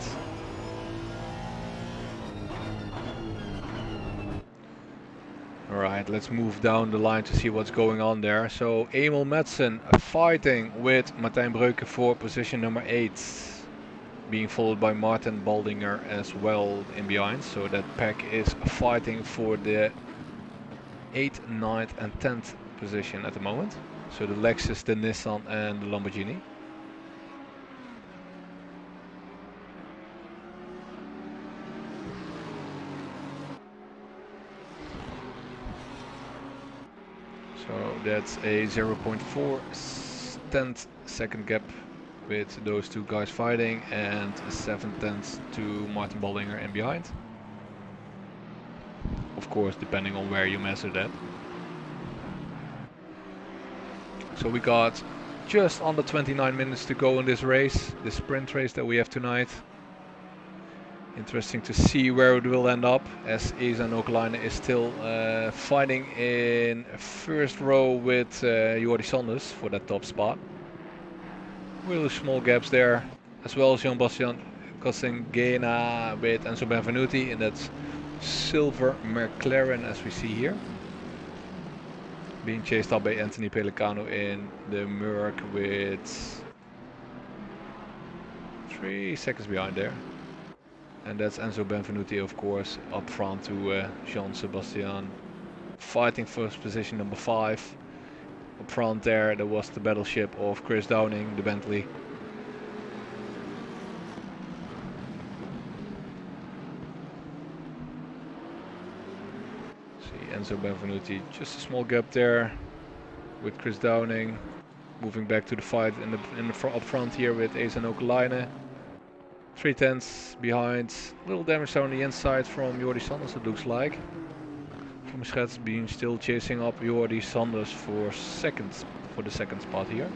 Alright, let's move down the line to see what's going on there. So Emil Madsen fighting with Martijn Breuker for position number 8. Being followed by Martin Baldinger as well in behind. So that pack is fighting for the 8th, 9th and 10th position at the moment. So the Lexus, the Nissan and the Lamborghini. So that's a 0.4 10th-second gap with those two guys fighting, and 7/10 to Martin Baldinger in behind. Of course, depending on where you measure that. So we got just under 29 minutes to go in this race, this sprint race that we have tonight. Interesting to see where it will end up, as Esa Okalainen is still fighting in first row with Jordi Sanders for that top spot. Really small gaps there, as well as Jean-Bastien Cosengena with Enzo Benvenuti in that silver McLaren as we see here. Being chased up by Anthony Pellicano in the Merc with 3 seconds behind there. And that's Enzo Benvenuti, of course, up front to Jean-Sebastian, fighting first position number 5. Up front there was the battleship of Chris Downing, the Bentley. See Enzo Benvenuti, just a small gap there with Chris Downing. Moving back to the fight up front here with Esa Okalainen. 3/10 behind, little damage on the inside from Jordi Sanders, it looks like. From Schets being still chasing up Jordi Sanders for the second spot here.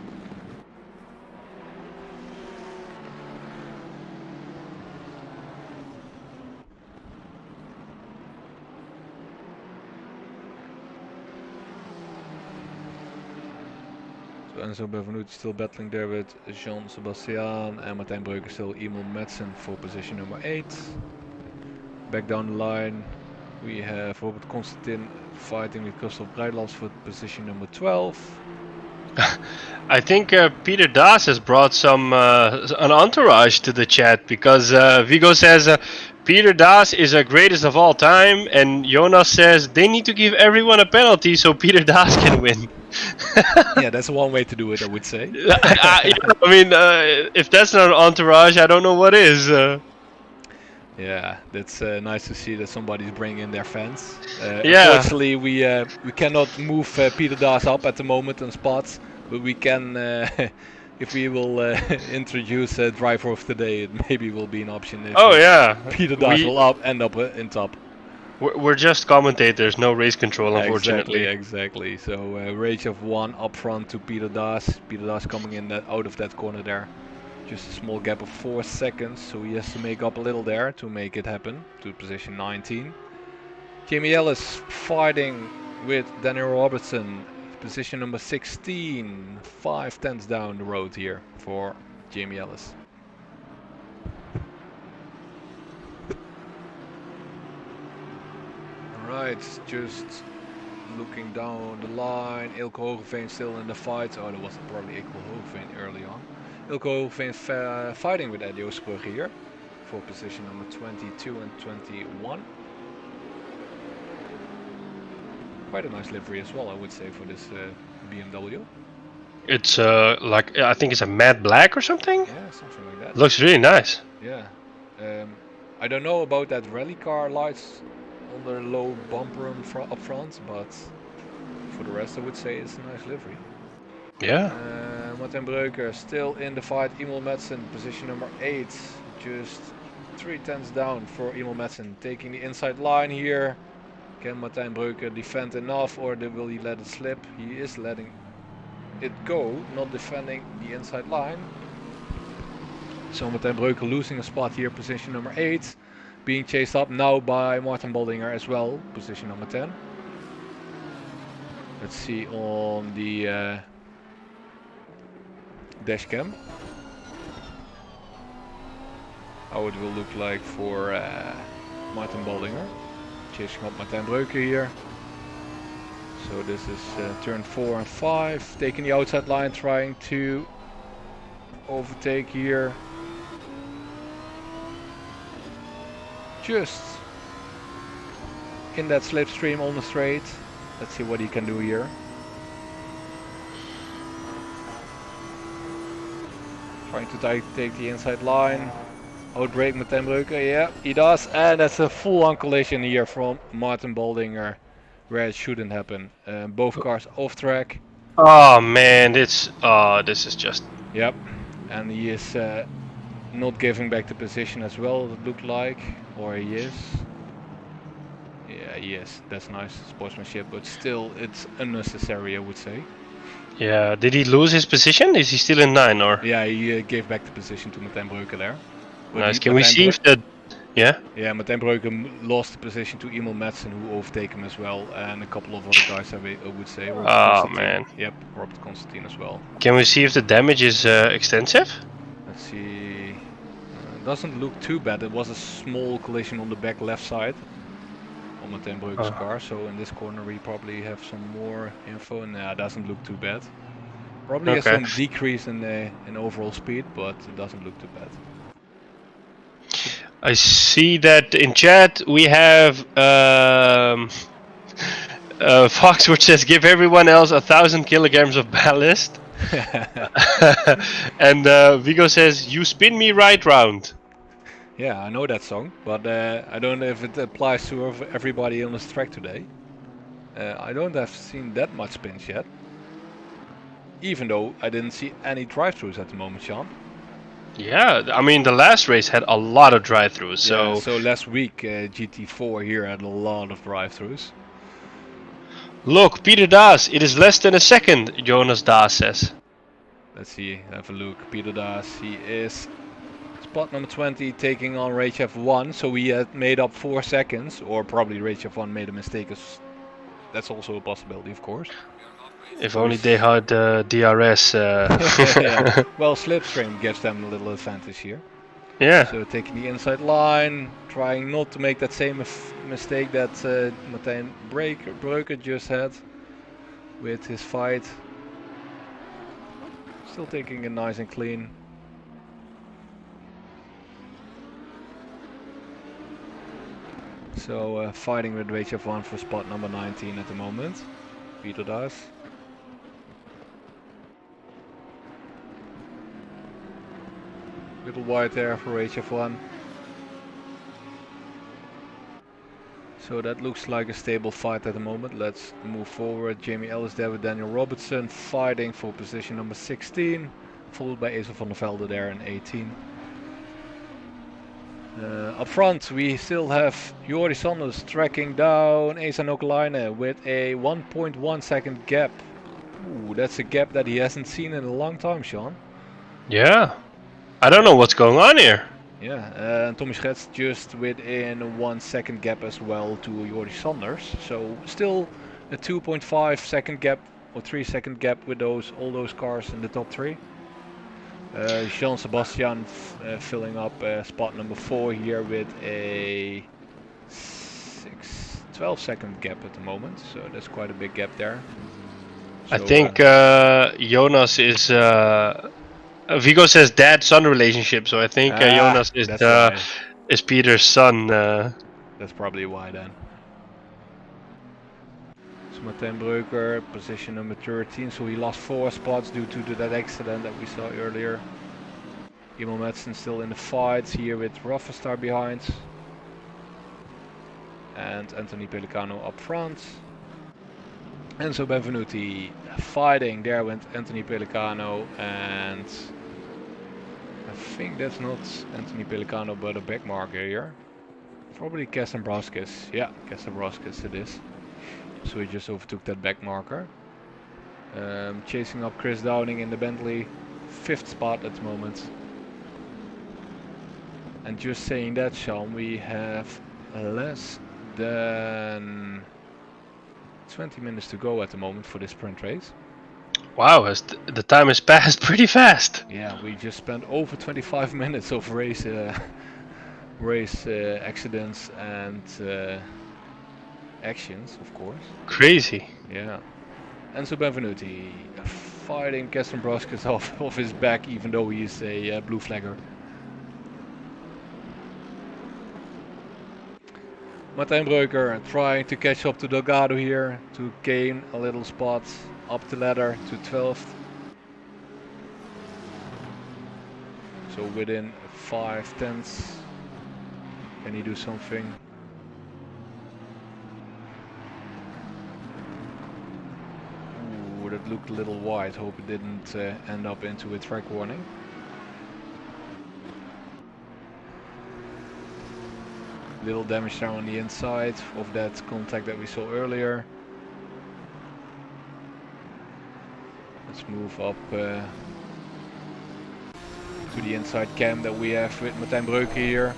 So Enzo Benvenuti still battling there with Jean-Sebastian, and Martijn Breuker still Emil Madsen for position number 8. Back down the line we have Robert Constantin fighting with Christoph Breitlands for position number 12. I think Peter Das has brought some an entourage to the chat, because Vigo says Peter Das is the greatest of all time, and Jonas says they need to give everyone a penalty so Peter Das can win. Yeah, that's one way to do it, I would say. I mean, if that's not an entourage, I don't know what is. Yeah, that's nice to see that somebody's bringing in their fans. Yeah. Unfortunately, we cannot move Peter Das up at the moment on spots, but we can, if we will introduce driver of the day, it maybe will be an option. If, Peter Das will end up in top. We're just commentators, no race control, unfortunately. Exactly. So rage of 1 up front to Peter Das. Peter Das coming in out of that corner there. Just a small gap of 4 seconds, so he has to make up a little there to make it happen to position 19. Jamie Ellis fighting with Daniel Robertson, position number 16, 5/10 down the road here for Jamie Ellis. Alright, just looking down the line, Ilko Hogeveen still in the fight. Oh, there was probably Ilko Hogeveen early on. Ilko Hogeveen fighting with Eddie Oosbrugge here for position number 22 and 21. Quite a nice livery as well, I would say, for this BMW. It's like, I think it's a matte black or something? Yeah, something like that. Looks really nice. Yeah. I don't know about that rally car lights on the low bumper up front, but for the rest I would say it's a nice livery. Yeah. Martijn Breuker still in the fight. Emil Madsen, position number 8, just 3/10 down for Emil Madsen, taking the inside line here. Can Martijn Breuker defend enough, or will he let it slip? He is letting it go, not defending the inside line. So Martijn Breuker losing a spot here, position number 8. Being chased up now by Martin Baldinger as well, position number 10. Let's see on the dash cam. how it will look like for Martin Baldinger. Chasing up Martin Breuker here. So this is turn 4 and 5, taking the outside line, trying to overtake here. Just in that slipstream on the straight. Let's see what he can do here. Trying to take the inside line. Outbrake Martin Breuker, yeah, he does. And that's a full-on collision here from Martin Baldinger, where it shouldn't happen. Both cars off track. Oh man, this is just... Yep, and he is not giving back the position as well, it looked like. Or he is. Yeah, he is. That's nice sportsmanship, but still, it's unnecessary, I would say. Yeah, did he lose his position? Is he still in 9 or? Yeah, he gave back the position to Martin Breuker there. But Nice. Can we see if the... Yeah? Yeah, Martin Breuker lost the position to Emil Madsen, who overtake him as well, and a couple of other guys, I would say. Robert Constantine. Man. Yep, Robert Constantine as well. Can we see if the damage is extensive? Let's see. Doesn't look too bad. It was a small collision on the back left side on Martin Breuker's car, so in this corner we probably have some more info, and it doesn't look too bad. Probably has some decrease in overall speed, but it doesn't look too bad. I see that in chat we have Foxwood says give everyone else 1,000 kilograms of ballast. And Vigo says you spin me right round. Yeah, I know that song, but I don't know if it applies to everybody on this track today. I don't have seen that much spins yet. Even though I didn't see any drive-thrus at the moment, Sean. Yeah, I mean the last race had a lot of drive-thrus. So yeah, so last week GT4 here had a lot of drive-thrus. Look, Peter Das, it is less than a second, Jonas Das says. Let's see, have a look. Peter Das, he is spot number 20, taking on J.Hub, so we had made up 4 seconds, or probably J.Hub made a mistake, that's also a possibility, of course. If only they had DRS. Yeah. Well, slipstream gives them a little advantage here. Yeah. So taking the inside line, trying not to make that same mistake that Martin Breuker just had with his fight. Still taking it nice and clean. So fighting with J.Hub for spot number 19 at the moment. Peter does. Little wide there for J.Hub. So that looks like a stable fight at the moment. Let's move forward. Jamie Ellis there with Daniel Robertson fighting for position number 16, followed by Asa van der Velde there in 18. Up front we still have Jordi Sanders tracking down Asa Nokalainen with a 1.1 second gap. Ooh, that's a gap that he hasn't seen in a long time, Sean. Yeah. I don't know what's going on here. Yeah, and Tommy Schetz just within 1 second gap as well to Jordi Sanders. So still a 2.5 second gap or 3 second gap with all those cars in the top 3. Jean Sebastian filling up spot number 4 here with a 12 second gap at the moment. So that's quite a big gap there. So, I think Jonas is... Vigo says dad-son relationship, so I think Jonas is Peter's son. That's probably why then. So Martin Breuker, position number 13, so he lost 4 spots due to that accident that we saw earlier. Emil Madsen still in the fight here with Raffenstar behind. And Anthony Pellicano up front. Enzo Benvenuti fighting, there went Anthony Pellicano, and I think that's not Anthony Pellicano but a back marker here. Probably Kastenbrauskis, yeah, Kastenbrauskis it is. So he just overtook that back marker. Chasing up Chris Downing in the Bentley, 5th spot at the moment. And just saying that, Sean, we have less than 20 minutes to go at the moment for this sprint race. Wow, the time has passed pretty fast. Yeah, we just spent over 25 minutes of race race accidents and actions, of course. Crazy. Yeah. Enzo Benvenuti fighting Gaston Broskis off his back, even though he is a blue flagger. Martijn Breuker trying to catch up to Delgado here to gain a little spot up the ladder to 12th. So within 5/10. Can he do something? Ooh, that looked a little wide. Hope it didn't end up into a track warning. Little damage there on the inside of that contact that we saw earlier. Let's move up to the inside cam that we have with Martijn Breuker here.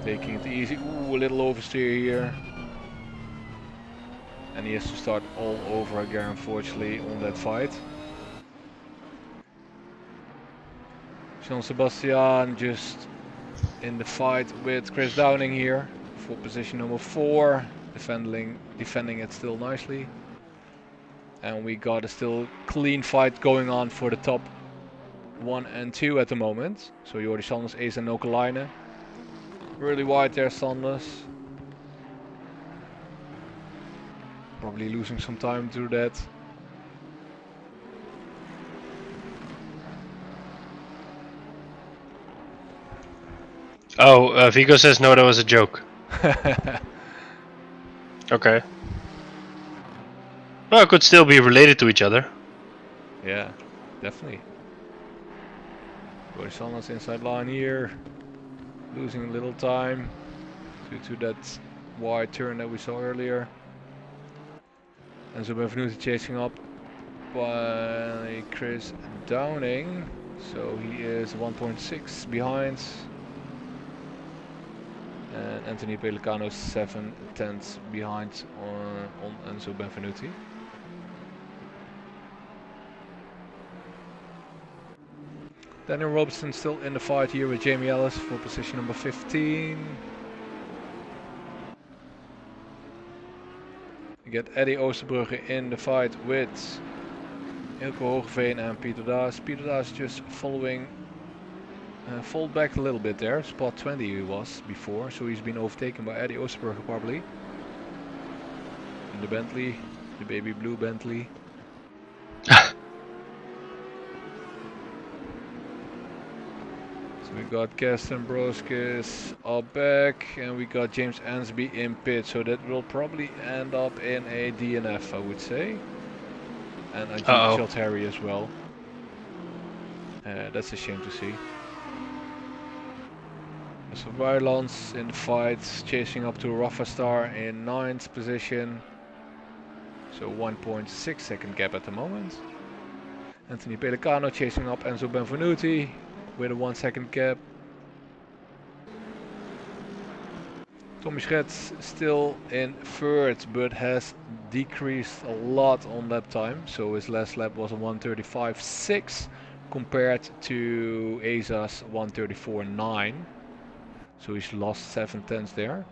Taking it easy. Ooh, a little oversteer here. And he has to start all over again, unfortunately, on that fight. Jean-Sebastian just in the fight with Chris Downing here for position number 4, defending it still nicely. And we got a still clean fight going on for the top 1 and 2 at the moment. So Jordi Sanders, Ace and Nokalainen. Really wide there, Sanders. Probably losing some time through that. Oh, Vigo says no, that was a joke. Okay. Well, it could still be related to each other. Yeah, definitely. Jordi Sanders inside line here. Losing a little time due to that wide turn that we saw earlier. Enzo Benvenuti chasing up by Chris Downing. So he is 1.6 behind. And Anthony Pelicano 7/10 behind on Enzo Benvenuti. Daniel Robertson still in the fight here with Jamie Ellis for position number 15. You get Eddie Oosterbrugge in the fight with Ilko Hoogeveen and Pieter Daas. Pieter Daas just following, fall back a little bit there. Spot 20 he was before, so he's been overtaken by Eddie Oosterbrugge probably. In the Bentley, the baby blue Bentley. We got Gaston Broskis up back, and we got James Ansby in pit, so that will probably end up in a DNF, I would say. And a shot Harry as well. That's a shame to see. So Weilands in the fight, chasing up to Rafa Star in 9th position. So 1.6 second gap at the moment. Anthony Pelicano chasing up Enzo Benvenuti with a 1 second gap. Tommy Schetz still in 3rd, but has decreased a lot on lap time. So his last lap was a 1:35.6 compared to Asa's 1:34.9. So he's lost 7/10 there.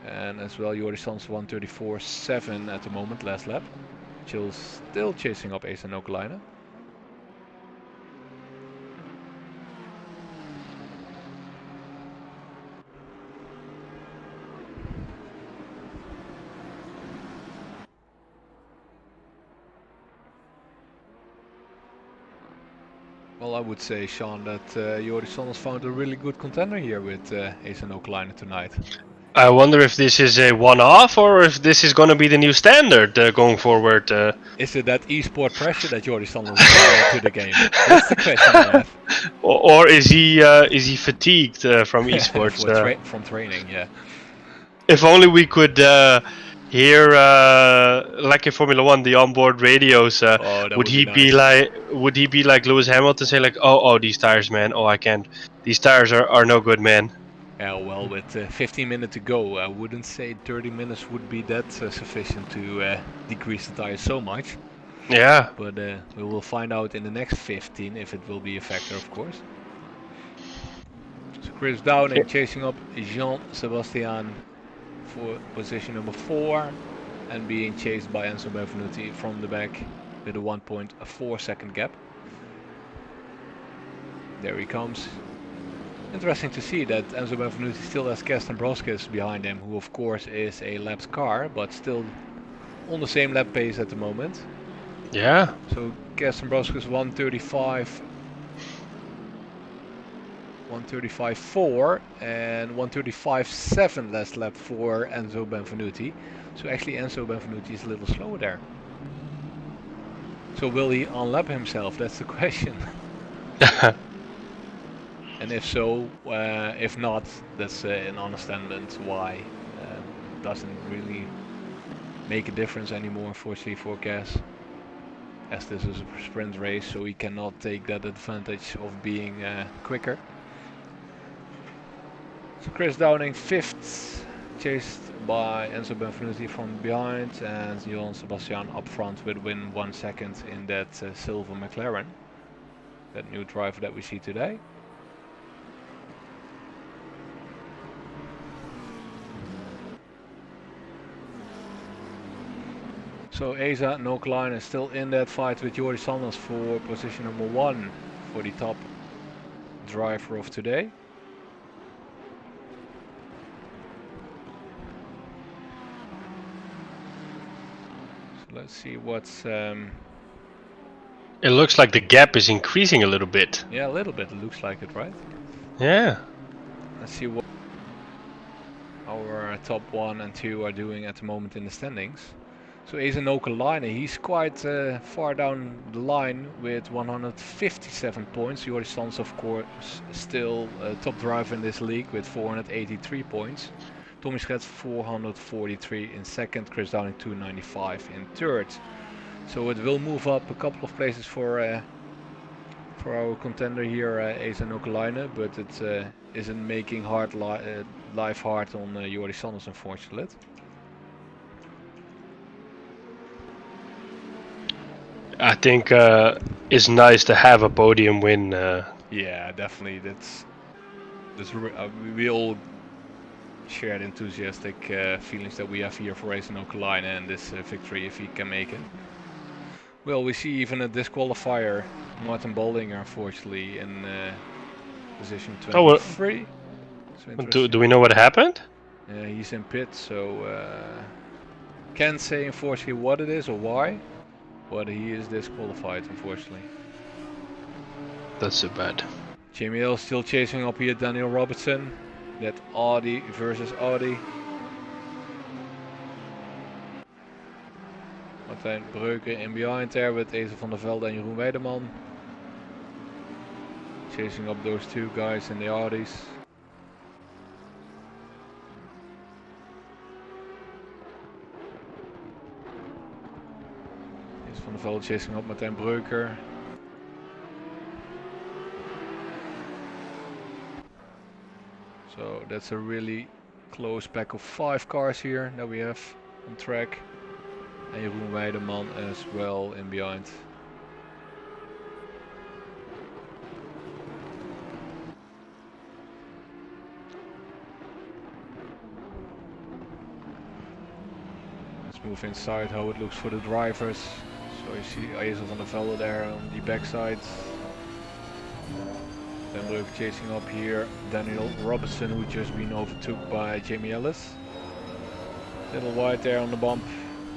And as well, Jordi Sanders 1:34.7 at the moment, last lap. Chill's still chasing up Asa Nokalainen. Well, I would say, Sean, that Jordi Sanders found a really good contender here with Asa Nokalainen tonight. I wonder if this is a one-off or if this is going to be the new standard going forward. Is it that esport pressure that Jordi Sanders brought to the game? That's the question I have. Or is he fatigued from esports? From training, yeah. If only we could hear, like in Formula 1, the onboard radios. Would he be like Lewis Hamilton, say like, oh, these tires, man. Oh, I can't. These tires are no good, man. Yeah, well, with 15 minutes to go, I wouldn't say 30 minutes would be that sufficient to decrease the tires so much. Yeah. But we will find out in the next 15 if it will be a factor, of course. Chris Downing chasing up Jean-Sebastian for position number 4 and being chased by Enzo Benvenuti from the back with a 1.4 second gap. There he comes. Interesting to see that Enzo Benvenuti still has Kersten Broskis behind him, who of course is a lapped car, but still on the same lap pace at the moment. Yeah. So Kersten Broskis 135.4 and 135.7 last lap for Enzo Benvenuti. So actually Enzo Benvenuti is a little slower there. So will he unlap himself? That's the question. And if so, if not, that's an understandment why. Doesn't really make a difference anymore, unfortunately, for Cass, as this is a sprint race, so he cannot take that advantage of being quicker. So Chris Downing 5th, chased by Enzo Benvenuti from behind, and Johan Sebastian up front with win 1 second in that silver McLaren, that new driver that we see today. So Asa Nokline is still in that fight with Jordi Sanders for position number 1 for the top driver of today. So let's see what's... It looks like the gap is increasing a little bit. Yeah, a little bit, it looks like it, right? Yeah. Let's see what our top 1 and 2 are doing at the moment in the standings. So Asa Nokline, he's quite far down the line with 157 points. Jordi Sanders, of course, still top driver in this league with 483 points. Tommy Schetz 443 in second, Chris Downing 295 in third. So it will move up a couple of places for our contender here, Asa Nokline, but it isn't making life hard on Jordi Sanders, unfortunately. I think it's nice to have a podium win. Yeah, definitely. We all share the enthusiastic feelings that we have here for Asa Nokline and this victory if he can make it. Well, we see even a disqualifier, Martin Baldinger, unfortunately, in position 23. Do we know what happened? He's in pit, so can't say unfortunately what it is or why. But he is disqualified, unfortunately. That's so bad. Jamie Hill still chasing up here Daniel Robertson. That Audi versus Audi. Martijn Breuken in behind there with Asa van der Velde and Jeroen Weideman. Chasing up those two guys in the Audis. Van der Velde chasing up Martijn Breuker. So that's a really close pack of 5 cars here that we have on track. And Jeroen Weideman as well in behind. Let's move inside how it looks for the drivers. So you see Asa van der Velde there on the backside. Then Breuker chasing up here Daniel Robertson, who just been overtook by Jamie Ellis. Little wide there on the bump,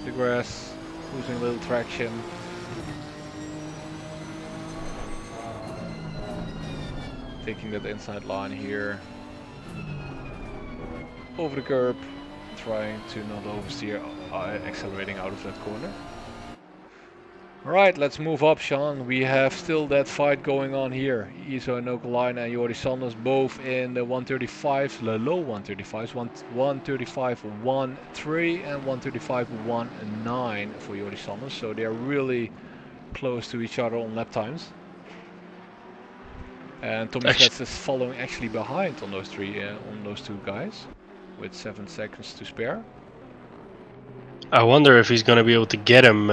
the grass, losing a little traction. Taking that inside line here. Over the curb, trying to not oversteer, accelerating out of that corner. Right, let's move up, Sean. We have still that fight going on here. Asa Nokline and Jordi Sanders both in the 135s, the low 135s, 135.13 and 135.19 for Jordi Sanders. So they're really close to each other on lap times. And Tommy Schetz is following actually behind on those two guys with 7 seconds to spare. I wonder if he's gonna be able to get him.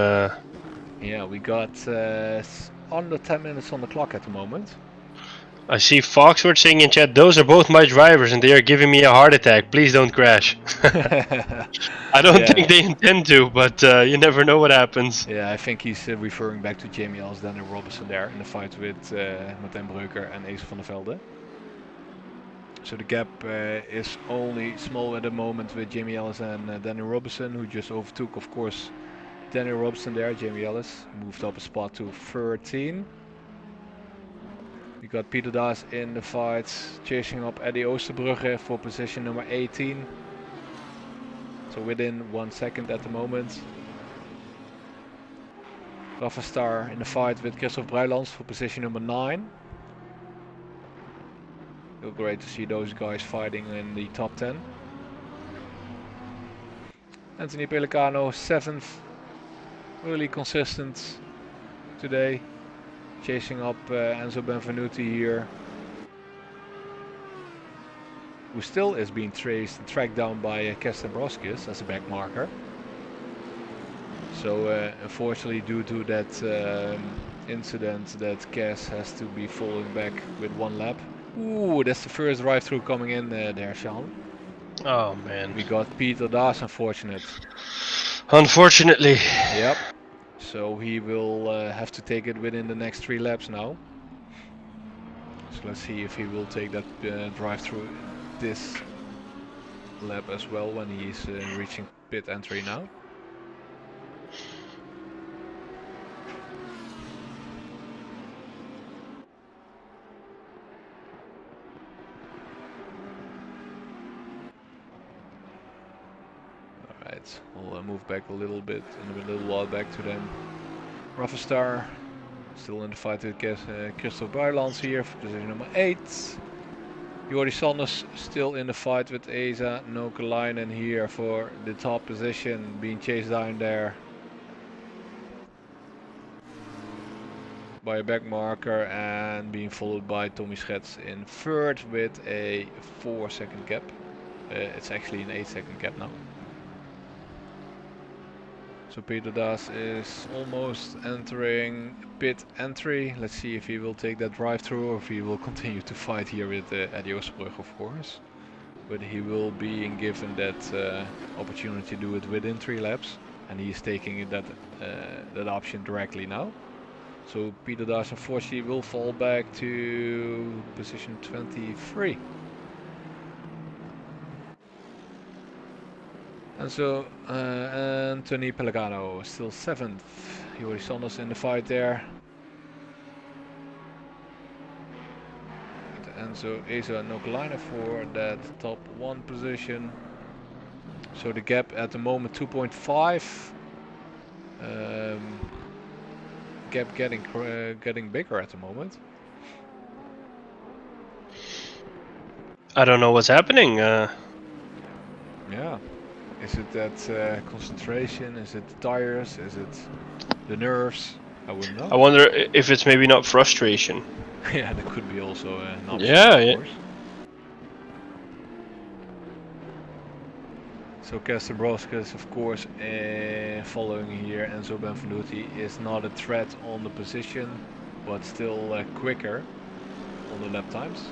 Yeah, we got under 10 minutes on the clock at the moment. I see Foxford saying in chat, those are both my drivers and they are giving me a heart attack. Please don't crash. I don't think they intend to, but you never know what happens. Yeah, I think he's referring back to Jamie Els, Daniel Robinson there in the fight with Martijn Breuker and Ace van der Velde. So the gap is only small at the moment with Jamie Ellis and Daniel Robinson, who just overtook, of course, Daniel Robinson there. Jamie Ellis moved up a spot to 13. We got Peter Das in the fight, chasing up Eddie Oosterbrugge for position number 18. So within 1 second at the moment. Rafa Star in the fight with Christophe Bruilands for position number 9. Feel great to see those guys fighting in the top 10. Anthony Pellicano 7th, really consistent today, chasing up Enzo Benvenuti here, who still is being tracked down by Kesten Broskis as a back marker. So unfortunately, due to that incident, that Kes has to be falling back with 1 lap. Ooh, that's the first drive-through coming in there, Sean. Oh man. We got Peter Das, Unfortunately. Yep. So he will have to take it within the next 3 laps now. So let's see if he will take that drive-through this lap as well when he's reaching pit entry now. Alright, we'll move back a little bit, in a little while back to them. Rafa Star still in the fight with Christophe Bruilands here for position number 8. Jordi Sanders still in the fight with Esa Nokalainen here for the top position, being chased down there by a back marker and being followed by Tommy Schets in 3rd with a 4-second gap. It's actually an 8-second gap now. So Peter Das is almost entering pit entry. Let's see if he will take that drive-through or if he will continue to fight here with Eddie Oosterbrugge, of course. But he will be given that opportunity to do it within 3 laps, and he is taking that option directly now. So Peter Das unfortunately will fall back to position 23. And so Anthony Pellicano still 7th. Jordi Sanders in the fight there. And so Esa Nokalainen for that top 1 position. So the gap at the moment 2.5. Gap getting bigger at the moment. I don't know what's happening. Yeah. Is it that concentration? Is it the tires? Is it the nerves? I wouldn't know. I wonder if it's maybe not frustration. Yeah, that could be also an option, of course. So Kesten Broskis, of course, following here. Enzo Benvenuti is not a threat on the position, but still quicker on the lap times.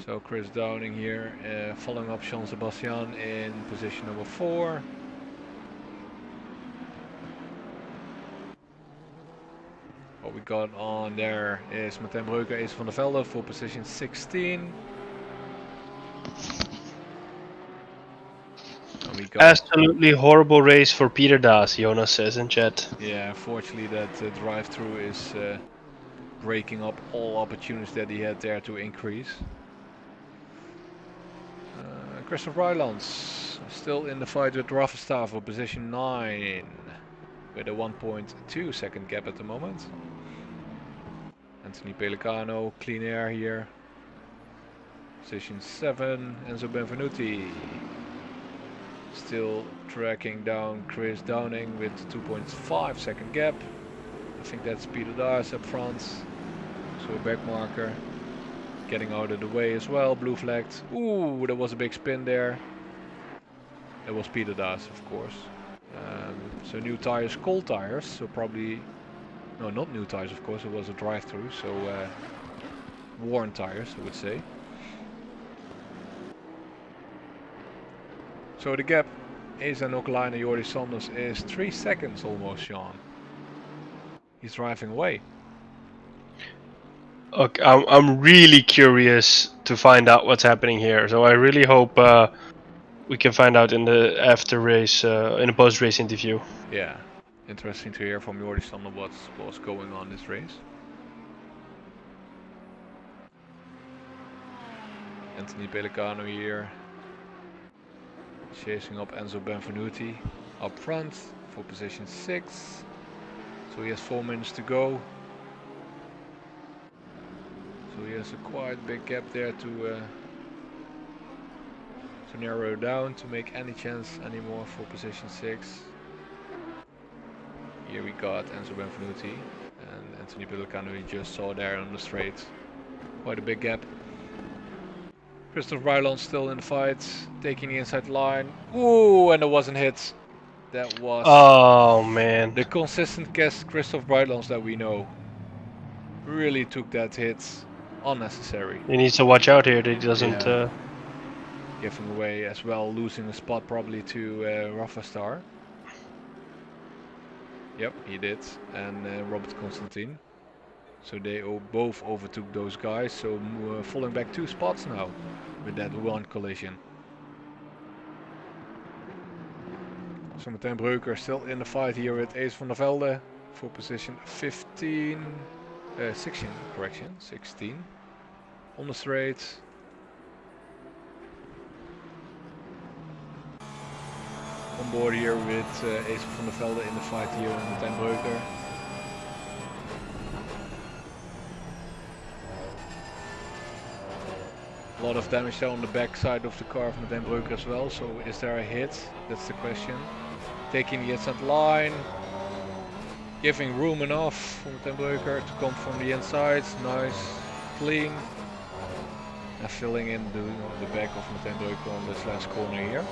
So Chris Downing here, following up Jean Sebastian in position number 4. What we got on there is Martijn Breuker, Ace van der Velde for position 16. And we got absolutely horrible race for Peter Das, Jonas says in chat. Yeah, unfortunately that drive-through is breaking up all opportunities that he had there to increase. Christophe Bruilands still in the fight with Rafa Star for position 9 with a 1.2 second gap at the moment. Anthony Pellicano, clean air here. Position 7, Enzo Benvenuti. Still tracking down Chris Downing with 2.5 second gap. I think that's Peter Das up front. So a back marker. Getting out of the way as well, blue flagged. Ooh, there was a big spin there. That was Peter Das, of course. So new tires, cold tires, so probably, no, not new tires of course, it was a drive-through, so worn tires I would say. So the gap, Asa Nokline and Jordi Sanders is 3 seconds almost, Sean. He's driving away. Okay, I'm really curious to find out what's happening here. So I really hope we can find out in the after race, in the post race interview. Yeah, interesting to hear from Jordi Sanders what's going on this race. Anthony Pellicano here, chasing up Enzo Benvenuti up front for position 6. So he has 4 minutes to go. So he has a quite big gap there to narrow down to make any chance anymore for position 6. Here we got Enzo Benvenuti and Anthony Pellicano we just saw there on the straight. Quite a big gap. Christoph Ryland still in the fight, taking the inside line. Ooh, and it wasn't hit. That was Oh man, the consistent Christoph Ryland that we know. Really took that hit unnecessary. he needs to watch out here that he doesn't. Yeah. Giving away as well, losing a spot probably to Rafa Star. Yep, he did, and Robert Constantine. So they both overtook those guys, so falling back 2 spots now with that one collision. So Martijn Breuker still in the fight here with Ace van der Velde for position 16, correction, 16 on the straight. On board here with Ace van der Velde in the fight here and Martijn Breuker. A lot of damage there on the back side of the car of Martijn Breuker as well, so is there a hit? That's the question. Taking the inside line, giving room enough for Martijn Breuker to come from the inside, nice, clean. And filling in the back of Martijn Breuker on this last corner here.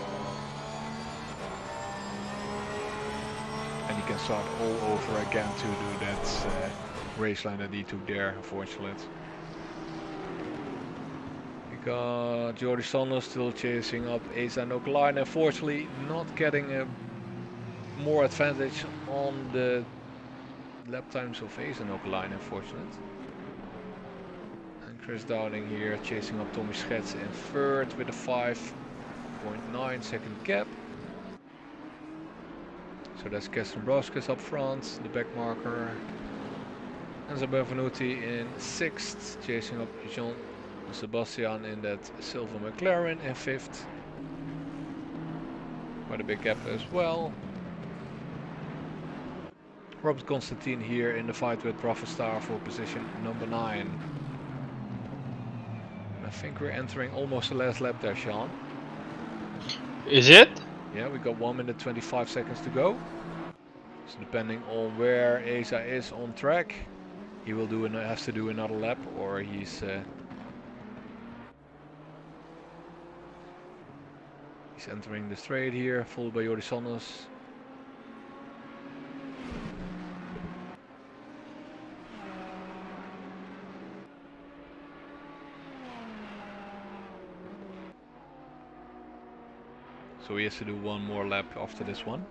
And he can start all over again to do that race line that he took there, unfortunately. We got Jordi Sanders still chasing up Asa Nokline, unfortunately not getting a more advantage on the lap times of Asa Nokline, unfortunately. And Chris Downing here chasing up Tommy Schets in third with a 5.9 second gap. So that's Gaston Broskis up front, the back marker. Enzo Benvenuti in 6th, chasing up Jean Sebastian in that silver McLaren in 5th. Quite a big gap as well. Robert Constantine here in the fight with Rafa Star for position number 9. And I think we're entering almost the last lap there, Sean. Is it? Yeah, we got 1 minute 25 seconds to go. So depending on where Asa is on track, he will has to do another lap, or he's entering the straight here, followed by Jordi Sanders. So he has to do one more lap after this one.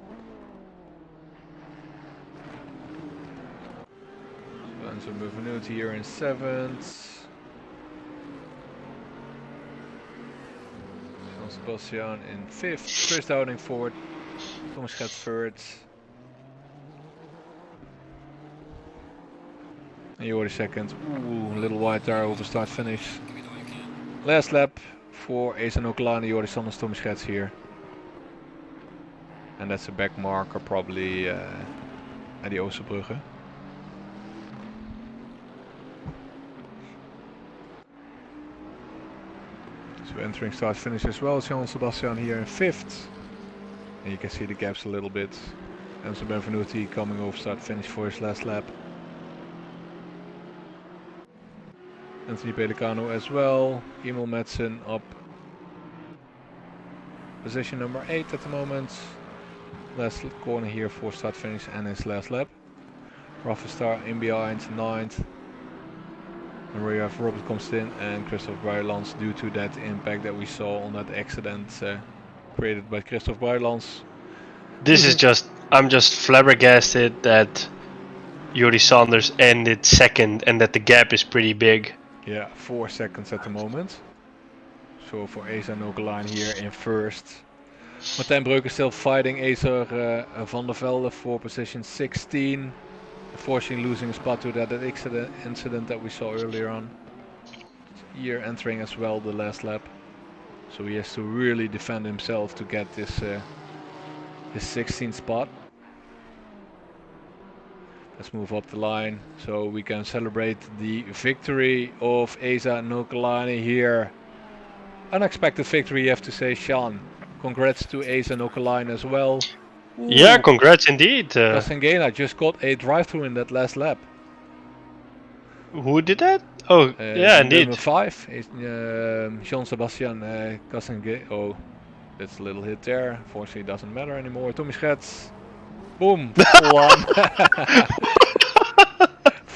So Enzo Benvenuti here in 7th. Jean Sebastian in 5th. Chris Downing 4th. Thomas Schets 3rd. And Jordi 2nd. Ooh, a little wide there over start finish. Last lap for Asa Nokline, Jordi Sanders, Thomas Schets here. And that's a back marker probably at the Oosterbrugge. So entering start finish as well, Jean Sebastian here in 5th. And you can see the gaps a little bit. Enzo Benvenuti coming over start finish for his last lap. Anthony Pellicano as well. Emil Madsen up position number 8 at the moment. last corner here for start finish and his last lap. Rafa in behind, 9th. And we have Robert Constantin and Christophe Buylands due to that impact that we saw on that accident created by Christophe Buylands. This is just, I'm just flabbergasted that Yuri Sanders ended second and that the gap is pretty big. Yeah, 4 seconds at the moment. So for Asa Nokeline here in first. Martijn Breuker still fighting Acer van der Velde for position 16. Unfortunately losing a spot to that incident that we saw earlier on. Here entering as well the last lap. So he has to really defend himself to get this his 16th spot. Let's move up the line so we can celebrate the victory of Asa Nokeline here. Unexpected victory, you have to say, Sean. Congrats to Asa Nokeline as well. Ooh. Yeah, congrats indeed. Kasengena just got a drive-through in that last lap. Who did that? Oh, yeah, indeed. Number 5 is Jean-Sebastian Kasengena. Oh, that's a little hit there. Unfortunately, it doesn't matter anymore. Tommy Schetz. Boom. Full on.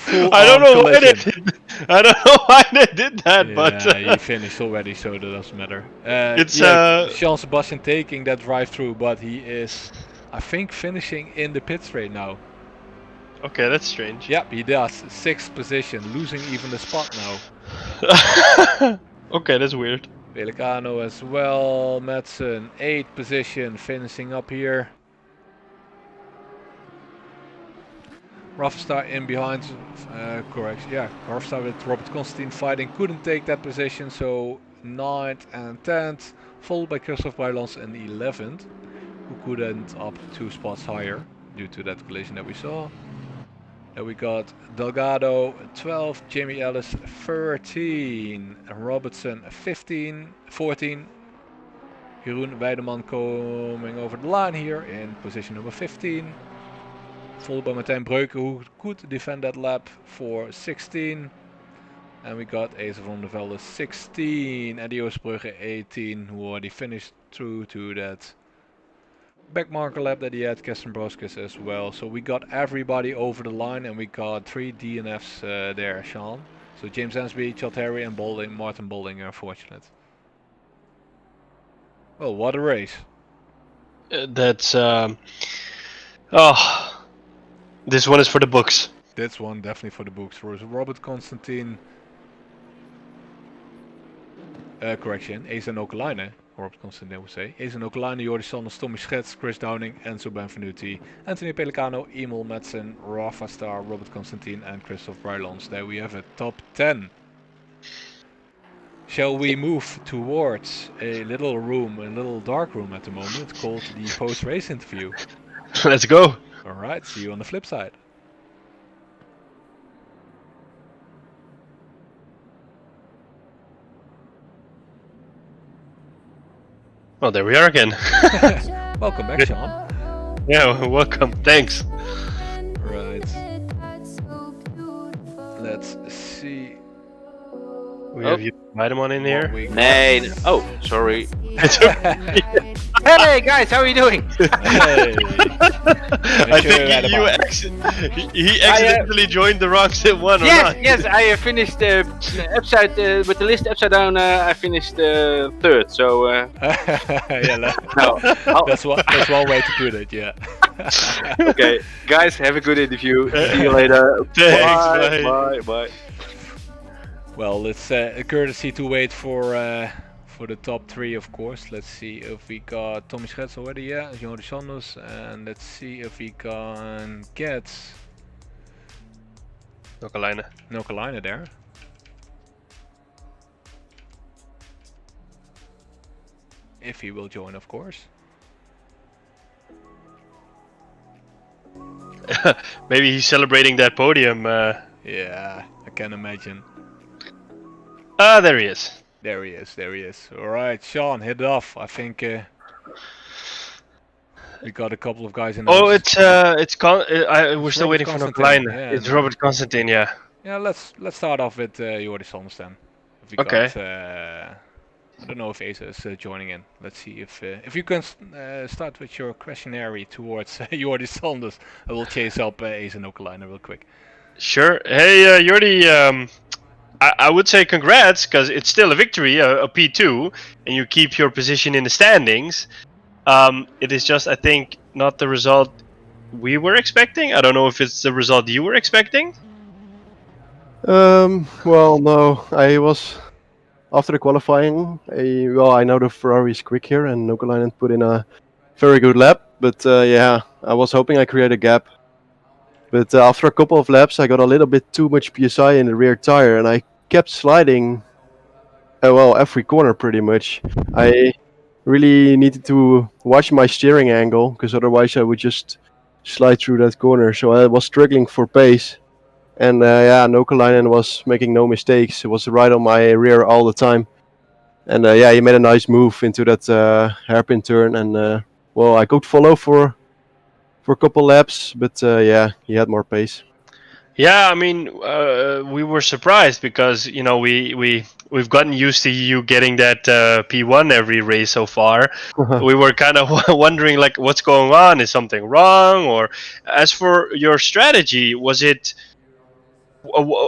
I don't know why they did. I don't know why they did that, yeah, but he finished already, so that doesn't matter. It's Jean-Sebastian taking that drive-through, but he is, I think, finishing in the pit straight now. Okay, that's strange. Yep, he does. 6th position, losing even the spot now. Okay, that's weird. Pelicano as well. Madsen, 8th position, finishing up here. Rafa in behind, correct, yeah, Rafa with Robert Constantin fighting, couldn't take that position, so 9th and 10th, followed by Christophe Buylands in 11th, who could end up 2 spots higher due to that collision that we saw. Then we got Delgado 12, Jamie Ellis 13, Robertson 15, 14, Jeroen Weideman coming over the line here in position number 15. Followed by Martijn Breuker, who could defend that lap for 16. And we got Asa van der Velde 16 and Oostbrugge 18, who already finished through to that backmarker lap that he had, Kirsten Broskis as well. So we got everybody over the line and we got 3 DNFs there, Sean. So James Ansby, Chad Terry and Martin Bolding are fortunate. Well, what a race. That's this one is for the books. This one definitely for the books. For Robert Constantin. Correction, Asa Nokeline. Robert Constantin would say. Asa Nokeline, Jordi Sanders, Tommy Schetz, Chris Downing, Enzo Benvenuti, Anthony Pelicano, Emil Madsen, Rafa Star, Robert Constantin and Christophe Buylands. There we have a top 10. Shall we move towards a little room, a little dark room at the moment, called the post-race interview? Let's go. Alright, see you on the flip side. Well, there we are again. Welcome back, Sean. Yeah, welcome. Thanks. Right. Let's see. We have you Vitamin in here. Nee. Oh, sorry. Hey guys, how are you doing? Hey. I think he accidentally joined the wrong one. Yes, or not? yes. I finished upside with the list upside down. I finished third. So. Yeah, no. That's one way to put it. Yeah. Okay, guys, have a good interview. See you later. Thanks, bye. Bye. Well, it's a courtesy to wait for the top 3, of course. Let's see if we got Tommy Schetz already, yeah, Jordi Sanders, and let's see if we can get Nokeline there. If he will join, of course. Maybe he's celebrating that podium. Yeah, I can imagine. There he is. There he is. Alright, Sean, hit it off. I think we got a couple of guys in the we're still waiting for Nokeline. Yeah, it's Robert Constantin, yeah. Yeah, let's start off with Jordi Sanders then. If we Okay. got I don't know if Asa is joining in. Let's see if you can start with your questionnaire towards Jordi Sanders. I will chase up Asa Nokalainen real quick. Sure. Hey, Jordi, I would say congrats, because it's still a victory, a P2, and you keep your position in the standings. It is just, I think, not the result we were expecting. I don't know if it's the result you were expecting. Well, no, I was after the qualifying. I know the Ferrari is quick here, and Nokalainen put in a very good lap. But yeah, I was hoping I create a gap. But after a couple of laps, I got a little bit too much PSI in the rear tire, and I kept sliding. Well, every corner pretty much. I really needed to watch my steering angle, because otherwise I would just slide through that corner. So I was struggling for pace. And yeah, Nokalainen was making no mistakes. It was right on my rear all the time. And yeah, he made a nice move into that hairpin turn. And well, I could follow for a couple laps, but yeah, he had more pace. Yeah, I mean, we were surprised because we've gotten used to you getting that P1 every race so far. We were kind of wondering, like, what's going on? Is something wrong? Or as for your strategy, was it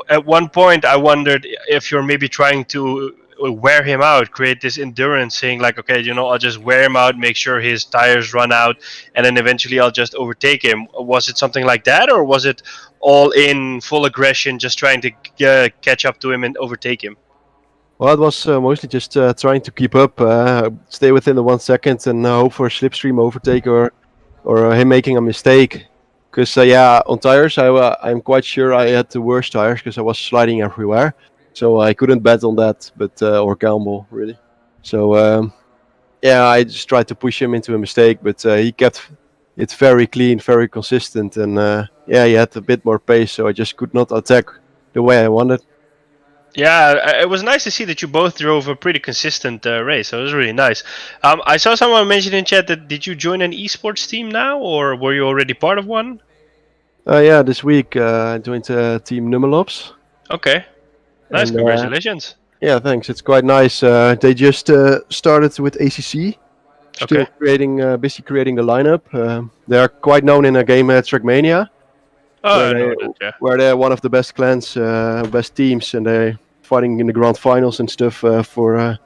at one point I wondered if you're maybe trying to wear him out, create this endurance, saying like, okay, I'll just wear him out, make sure his tires run out, and then eventually I'll just overtake him. Was it something like that, or was it all in full aggression, just trying to catch up to him and overtake him? Well, it was mostly just trying to keep up, stay within the 1 second, and hope for a slipstream overtake or him making a mistake. Because yeah, on tires, I'm quite sure I had the worst tires because I was sliding everywhere, so I couldn't bet on that, but or gamble really. So yeah, I just tried to push him into a mistake, but he kept it very clean, very consistent, and yeah, he had a bit more pace, so I just could not attack the way I wanted. Yeah, it was nice to see that you both drove a pretty consistent race. So it was really nice. I saw someone mention in chat that did you join an esports team now, or were you already part of one? Yeah, this week I joined Team Numelops. Okay, nice. And, congratulations. Yeah, thanks. It's quite nice. They just started with ACC. Still busy creating the lineup. They are quite known in a game Trackmania. Oh, I know that, yeah. Where they're one of the best clans, best teams, and they're fighting in the grand finals and stuff for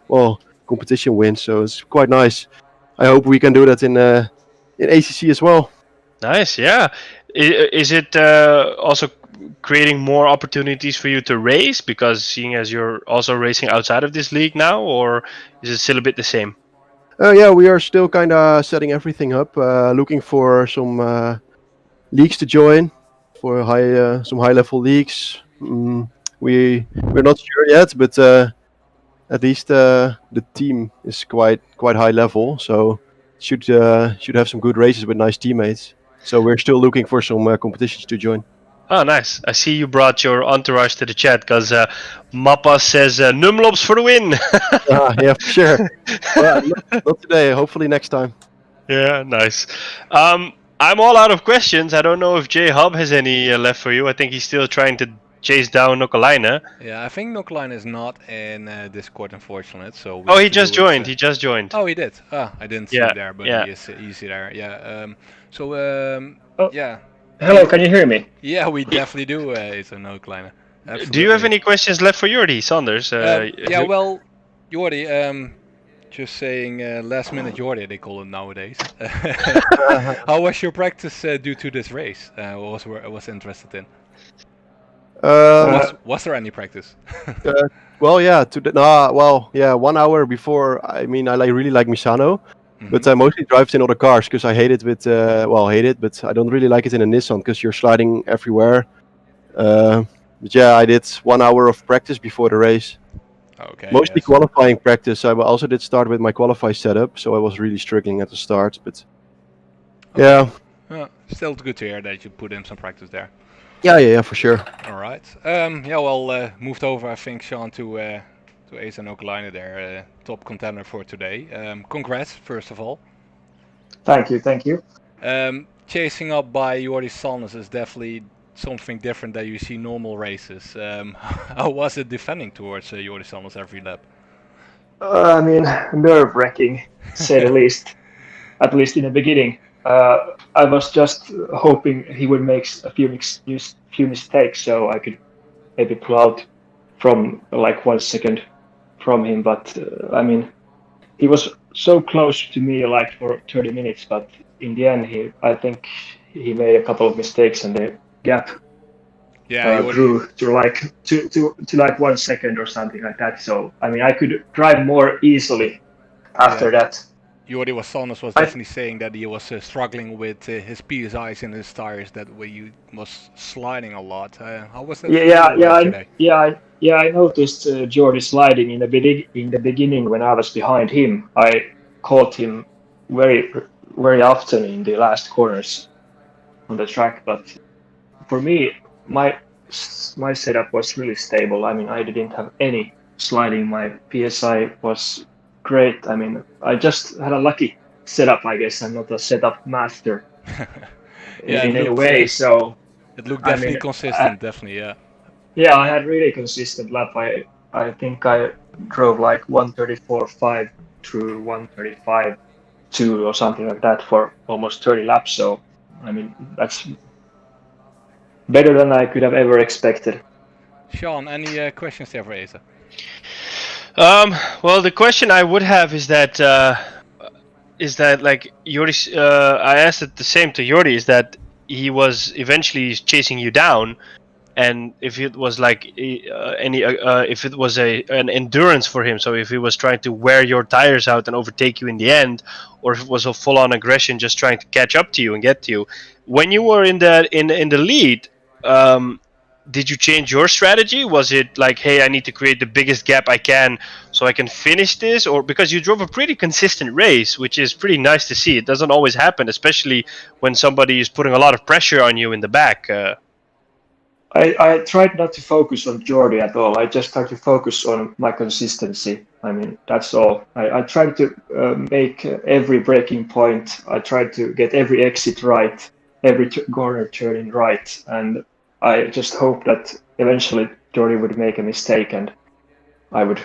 competition wins. So it's quite nice. I hope we can do that in ACC as well. Nice, yeah. Is it also creating more opportunities for you to race, because seeing as you're also racing outside of this league now, or is it still a bit the same? Yeah, we are still kind of setting everything up, looking for some leagues to join, for some high level leagues. We're not sure yet, but at least the team is quite high level, so should have some good races with nice teammates. So we're still looking for some competitions to join. Oh, nice. I see you brought your entourage to the chat, because Mappa says Numlops for the win. Yeah, for sure. Not today, hopefully next time. Yeah, nice. I'm all out of questions. I don't know if J.Hub has any left for you. I think he's still trying to chase down Nokalainen. Yeah, I think Nokalainen is not in Discord, unfortunately. So he just joined. He just joined. Oh, he did. I didn't see it there, but he's there. Yeah. Yeah. Hello, can you hear me? Yeah, we definitely do. It's a Nokalainen. Do you have any questions left for Jordi Sanders? Yeah, well, Jordi, just saying last minute Jordi, they call it nowadays. How was your practice due to this race? Was interested in. Was there any practice? Well, yeah. 1 hour before. I mean, I really like Misano, but I mostly drive in other cars because I hate it with. Hate it, but I don't really like it in a Nissan because you're sliding everywhere. But yeah, I did 1 hour of practice before the race. Okay. Mostly qualifying practice. I also did start with my qualify setup, so I was really struggling at the start. But yeah. Still good to hear that you put in some practice there. Yeah, for sure. All right. Yeah, well, moved over, I think, Sean, to Asa Nokalainen there, top contender for today. Congrats, first of all. Thank you. Chasing up by Jordi Sanders is definitely something different that you see normal races. How was it defending towards Jordi Sanders every lap? I mean, nerve-wracking, to say the least. At least in the beginning, I was just hoping he would make a few mistakes, so I could maybe pull out from like 1 second from him. But I mean, he was so close to me like for 30 minutes, but in the end, I think he made a couple of mistakes, and the gap grew to like 1 second or something like that. So I mean, I could drive more easily after that. Jordi Wassanos was definitely saying that he was struggling with his PSIs in his tires, that way he was sliding a lot. How was that for you today? I noticed Jordi sliding in the beginning when I was behind him. I caught him very very often in the last corners on the track, but for me, my setup was really stable. I mean, I didn't have any sliding. My PSI was great. I mean, I just had a lucky setup, I guess. I'm not a setup master in any way. So it looked definitely consistent, definitely, yeah. Yeah, I had really consistent lap. I think I drove like 134.5 through 135.2 or something like that for almost 30 laps. So I mean, that's better than I could have ever expected. Sean, any questions there for Asa? Well, the question I would have is that like Jordi, I asked it the same to Jordi, is that he was eventually chasing you down, and if it was like if it was an endurance for him, so if he was trying to wear your tires out and overtake you in the end, or if it was a full-on aggression just trying to catch up to you and get to you. When you were in the lead, did you change your strategy? Was it like, hey, I need to create the biggest gap I can so I can finish this? Or because you drove a pretty consistent race, which is pretty nice to see. It doesn't always happen, especially when somebody is putting a lot of pressure on you in the back. I tried not to focus on Jordi at all. I just tried to focus on my consistency. I mean, that's all. I tried to make every braking point. I tried to get every exit right, every corner turning right, and I just hope that eventually Jordi would make a mistake and I would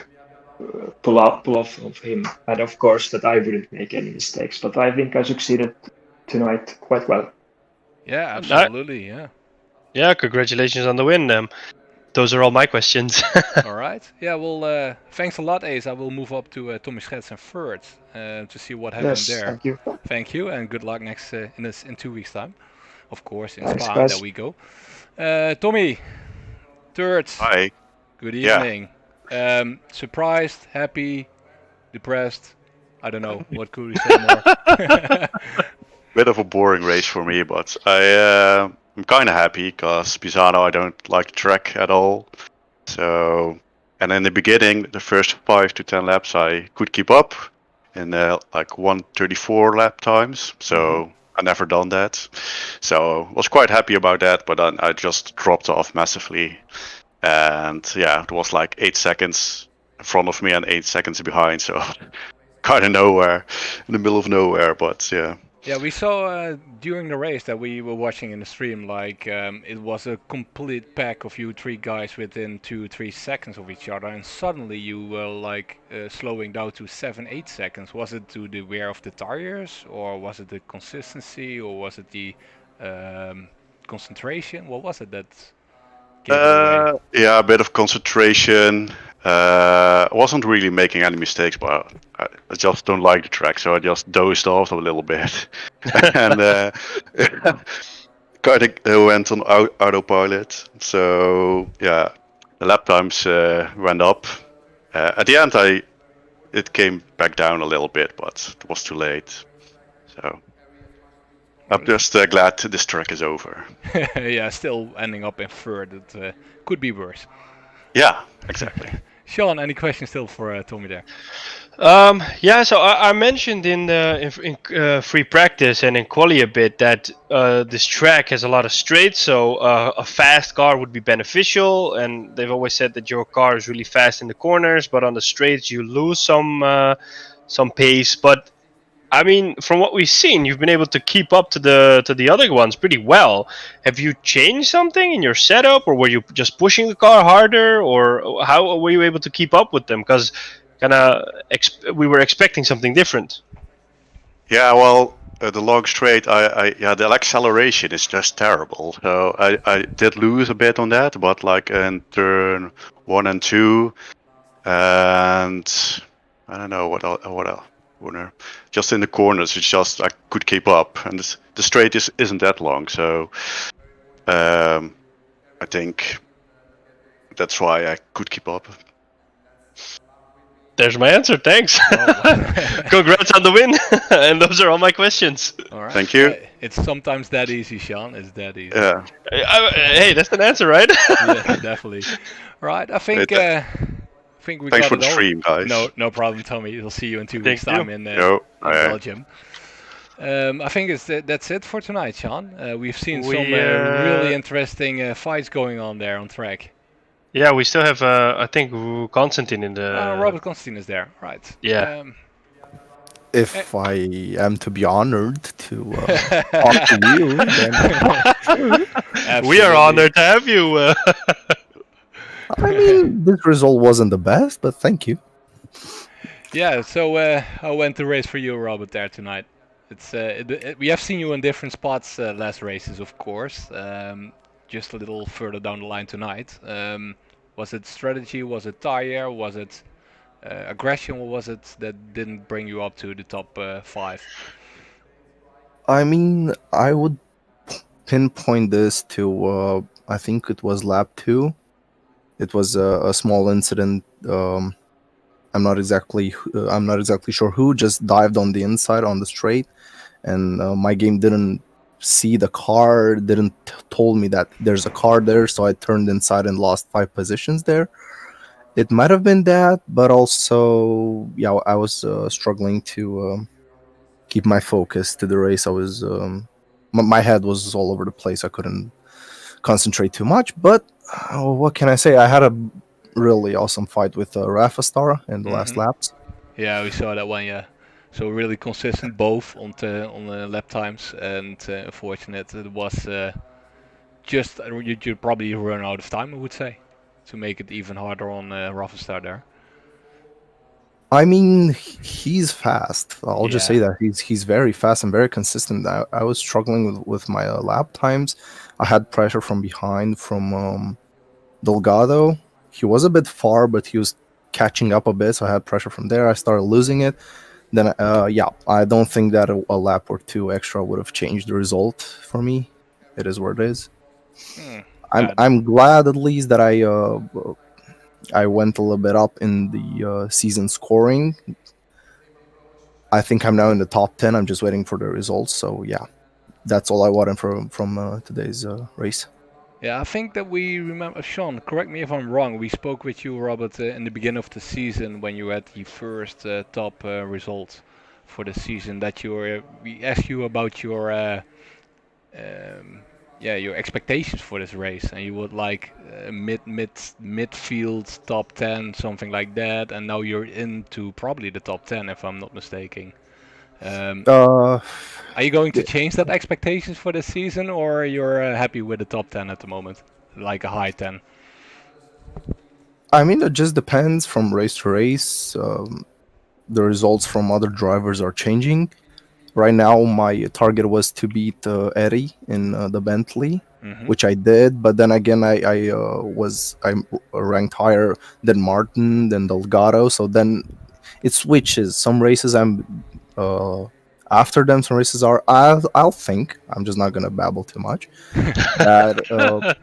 pull off of him, and of course that I wouldn't make any mistakes. But I think I succeeded tonight quite well. Yeah, absolutely. Yeah. Yeah, congratulations on the win. Those are all my questions. All right. Yeah, well, thanks a lot, Ace. I will move up to Tommy Schets and third to see what happened there. Thank you. Thank you, and good luck next in 2 weeks' time. Of course, in Spa, guys. there we go. Tommy, third. Hi. Good evening. Surprised, happy, depressed? I don't know. What could we say more? Bit of a boring race for me, but I'm kind of happy because Misano, I don't like the track at all. So, and in the beginning, the first 5 to 10 laps, I could keep up in like 134 lap times. So I never done that. So was quite happy about that, but then I just dropped off massively. And yeah, it was like 8 seconds in front of me and 8 seconds behind. So kind of nowhere, in the middle of nowhere, but yeah. Yeah, we saw during the race that we were watching in the stream, like it was a complete pack of you three guys within 2-3 seconds of each other, and suddenly you were like slowing down to 7-8 seconds. Was it to the wear of the tires, or was it the consistency, or was it the concentration? What was it that gave it away? Yeah, a bit of concentration. I wasn't really making any mistakes, but I just don't like the track, so I just dozed off a little bit. And kind of went on autopilot. So yeah, the lap times went up. At the end, it came back down a little bit, but it was too late. So I'm just glad this track is over. Yeah, still ending up in third. It could be worse. Yeah, exactly. Sean, any questions still for Tommy there? Yeah, so I mentioned in free practice and in quali a bit that this track has a lot of straights, so a fast car would be beneficial, and they've always said that your car is really fast in the corners, but on the straights you lose some pace. But I mean, from what we've seen, you've been able to keep up to the other ones pretty well. Have you changed something in your setup, or were you just pushing the car harder, or how were you able to keep up with them? Because we were expecting something different. Yeah, well, the long straight, the acceleration is just terrible. So I did lose a bit on that, but like in turn 1 and 2, and I don't know what else. Just in the corners, it's just I could keep up, and the straight isn't that long, so I think that's why I could keep up. There's my answer. Thanks. Congrats on the win. And those are all my questions. All right. Thank you. It's sometimes that easy, Sean. It's that easy. Yeah. Hey, that's an answer, right? Yeah, definitely. All right. I think we Thanks got for it the all. stream, guys. No problem, Tommy. We'll see you in 2 weeks' Thank you. time in Yo. Belgium. I think that's it for tonight, Sean. We've seen some really interesting fights going on there on track. Yeah, we still have, I think, Constantine in the... Robert Constantine is there, right. Yeah. If I am to be honored to talk to you, then... We are honored to have you. I mean, this result wasn't the best, but thank you. Yeah, so how went the race for you, Robert, there tonight? It's we have seen you in different spots last races, of course. Just a little further down the line tonight. Was it strategy? Was it tire? Was it aggression? What was it that didn't bring you up to the top 5? I mean, I would pinpoint this to I think it was lap 2. It was a small incident. I'm not exactly sure who just dived on the inside on the straight, and my game didn't see the car, didn't told me that there's a car there, so I turned inside and lost 5 positions there. It might have been that, but also, yeah, I was struggling to keep my focus to the race. I was my head was all over the place. I couldn't concentrate too much, but what can I say? I had a really awesome fight with Rafa Star in the last laps. Yeah, we saw that one. Yeah, so really consistent both on the lap times, and unfortunate it was just you probably run out of time, I would say, to make it even harder on Rafa Star there. I mean, he's fast. I'll just say that he's very fast and very consistent. I was struggling with my lap times. I had pressure from behind from Delgado. He was a bit far, but he was catching up a bit, so I had pressure from there. I started losing it. Then, I don't think that a lap or 2 extra would have changed the result for me. It is what it is. I'm glad at least that I went a little bit up in the season scoring. I think I'm now in the top 10. I'm just waiting for the results. So yeah, that's all I wanted from today's race. Yeah, I think that we remember, Sean, correct me if I'm wrong, we spoke with you, Robert, in the beginning of the season when you had the first top result for the season, that we asked you about your expectations for this race, and you would like midfield top 10, something like that, and now you're into probably the top 10 if I'm not mistaken. Are you going to change that expectations for this season, or you're happy with the top 10 at the moment, like a high 10? I mean, it just depends from race to race. The results from other drivers are changing. Right now, my target was to beat Eddie in the Bentley, which I did. But then again, I ranked higher than Martin, than Delgado. So then it switches. Some races I'm after them. Some races are. I'll think. I'm just not gonna babble too much. That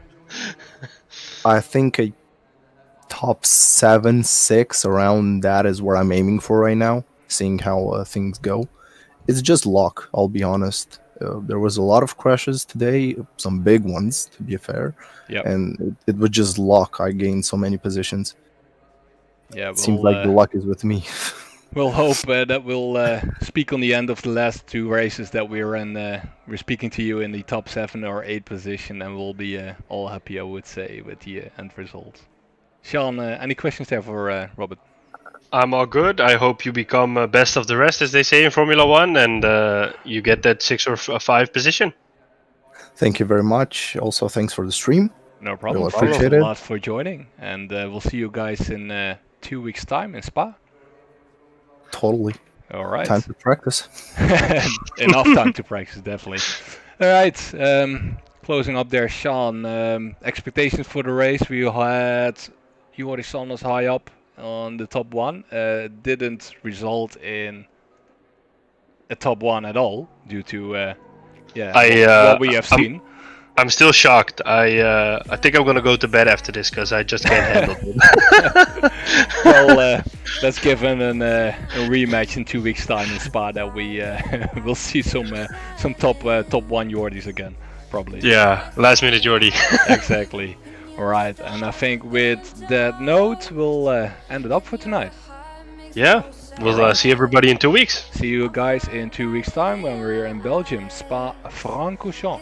I think a top 7, 6 around that is where I'm aiming for right now. Seeing how things go. It's just luck, I'll be honest. There was a lot of crashes today, some big ones, to be fair. Yep. And it was just luck. I gained so many positions. Yeah, it seems like the luck is with me. We'll hope that we'll speak on the end of the last 2 races that we're in. We're speaking to you in the top 7 or 8 position, and we'll be all happy, I would say, with the end result. Sean, any questions there for Robert? I'm all good. I hope you become best of the rest, as they say in Formula 1, and you get that 6 or 5 position. Thank you very much. Also, thanks for the stream. No problem. We'll appreciate it. it. A lot for joining, and we'll see you guys in 2 weeks' time in Spa. Totally. All right. Time to practice. Enough time to practice, definitely. All right. Closing up there, Sean. Expectations for the race. We had Joris Sanders high up on the top one. Didn't result in a top one at all due to what we have seen. I'm still shocked. I think I'm gonna go to bed after this because I just can't handle it. Well, let's give him a rematch in 2 weeks' time in Spa that we will see some top one Jordis again, probably. Yeah, last minute Jordi. Exactly. All right, and I think with that note, we'll end it up for tonight. Yeah, we'll see everybody in 2 weeks. See you guys in 2 weeks' time when we're in Belgium, Spa-Francorchamps.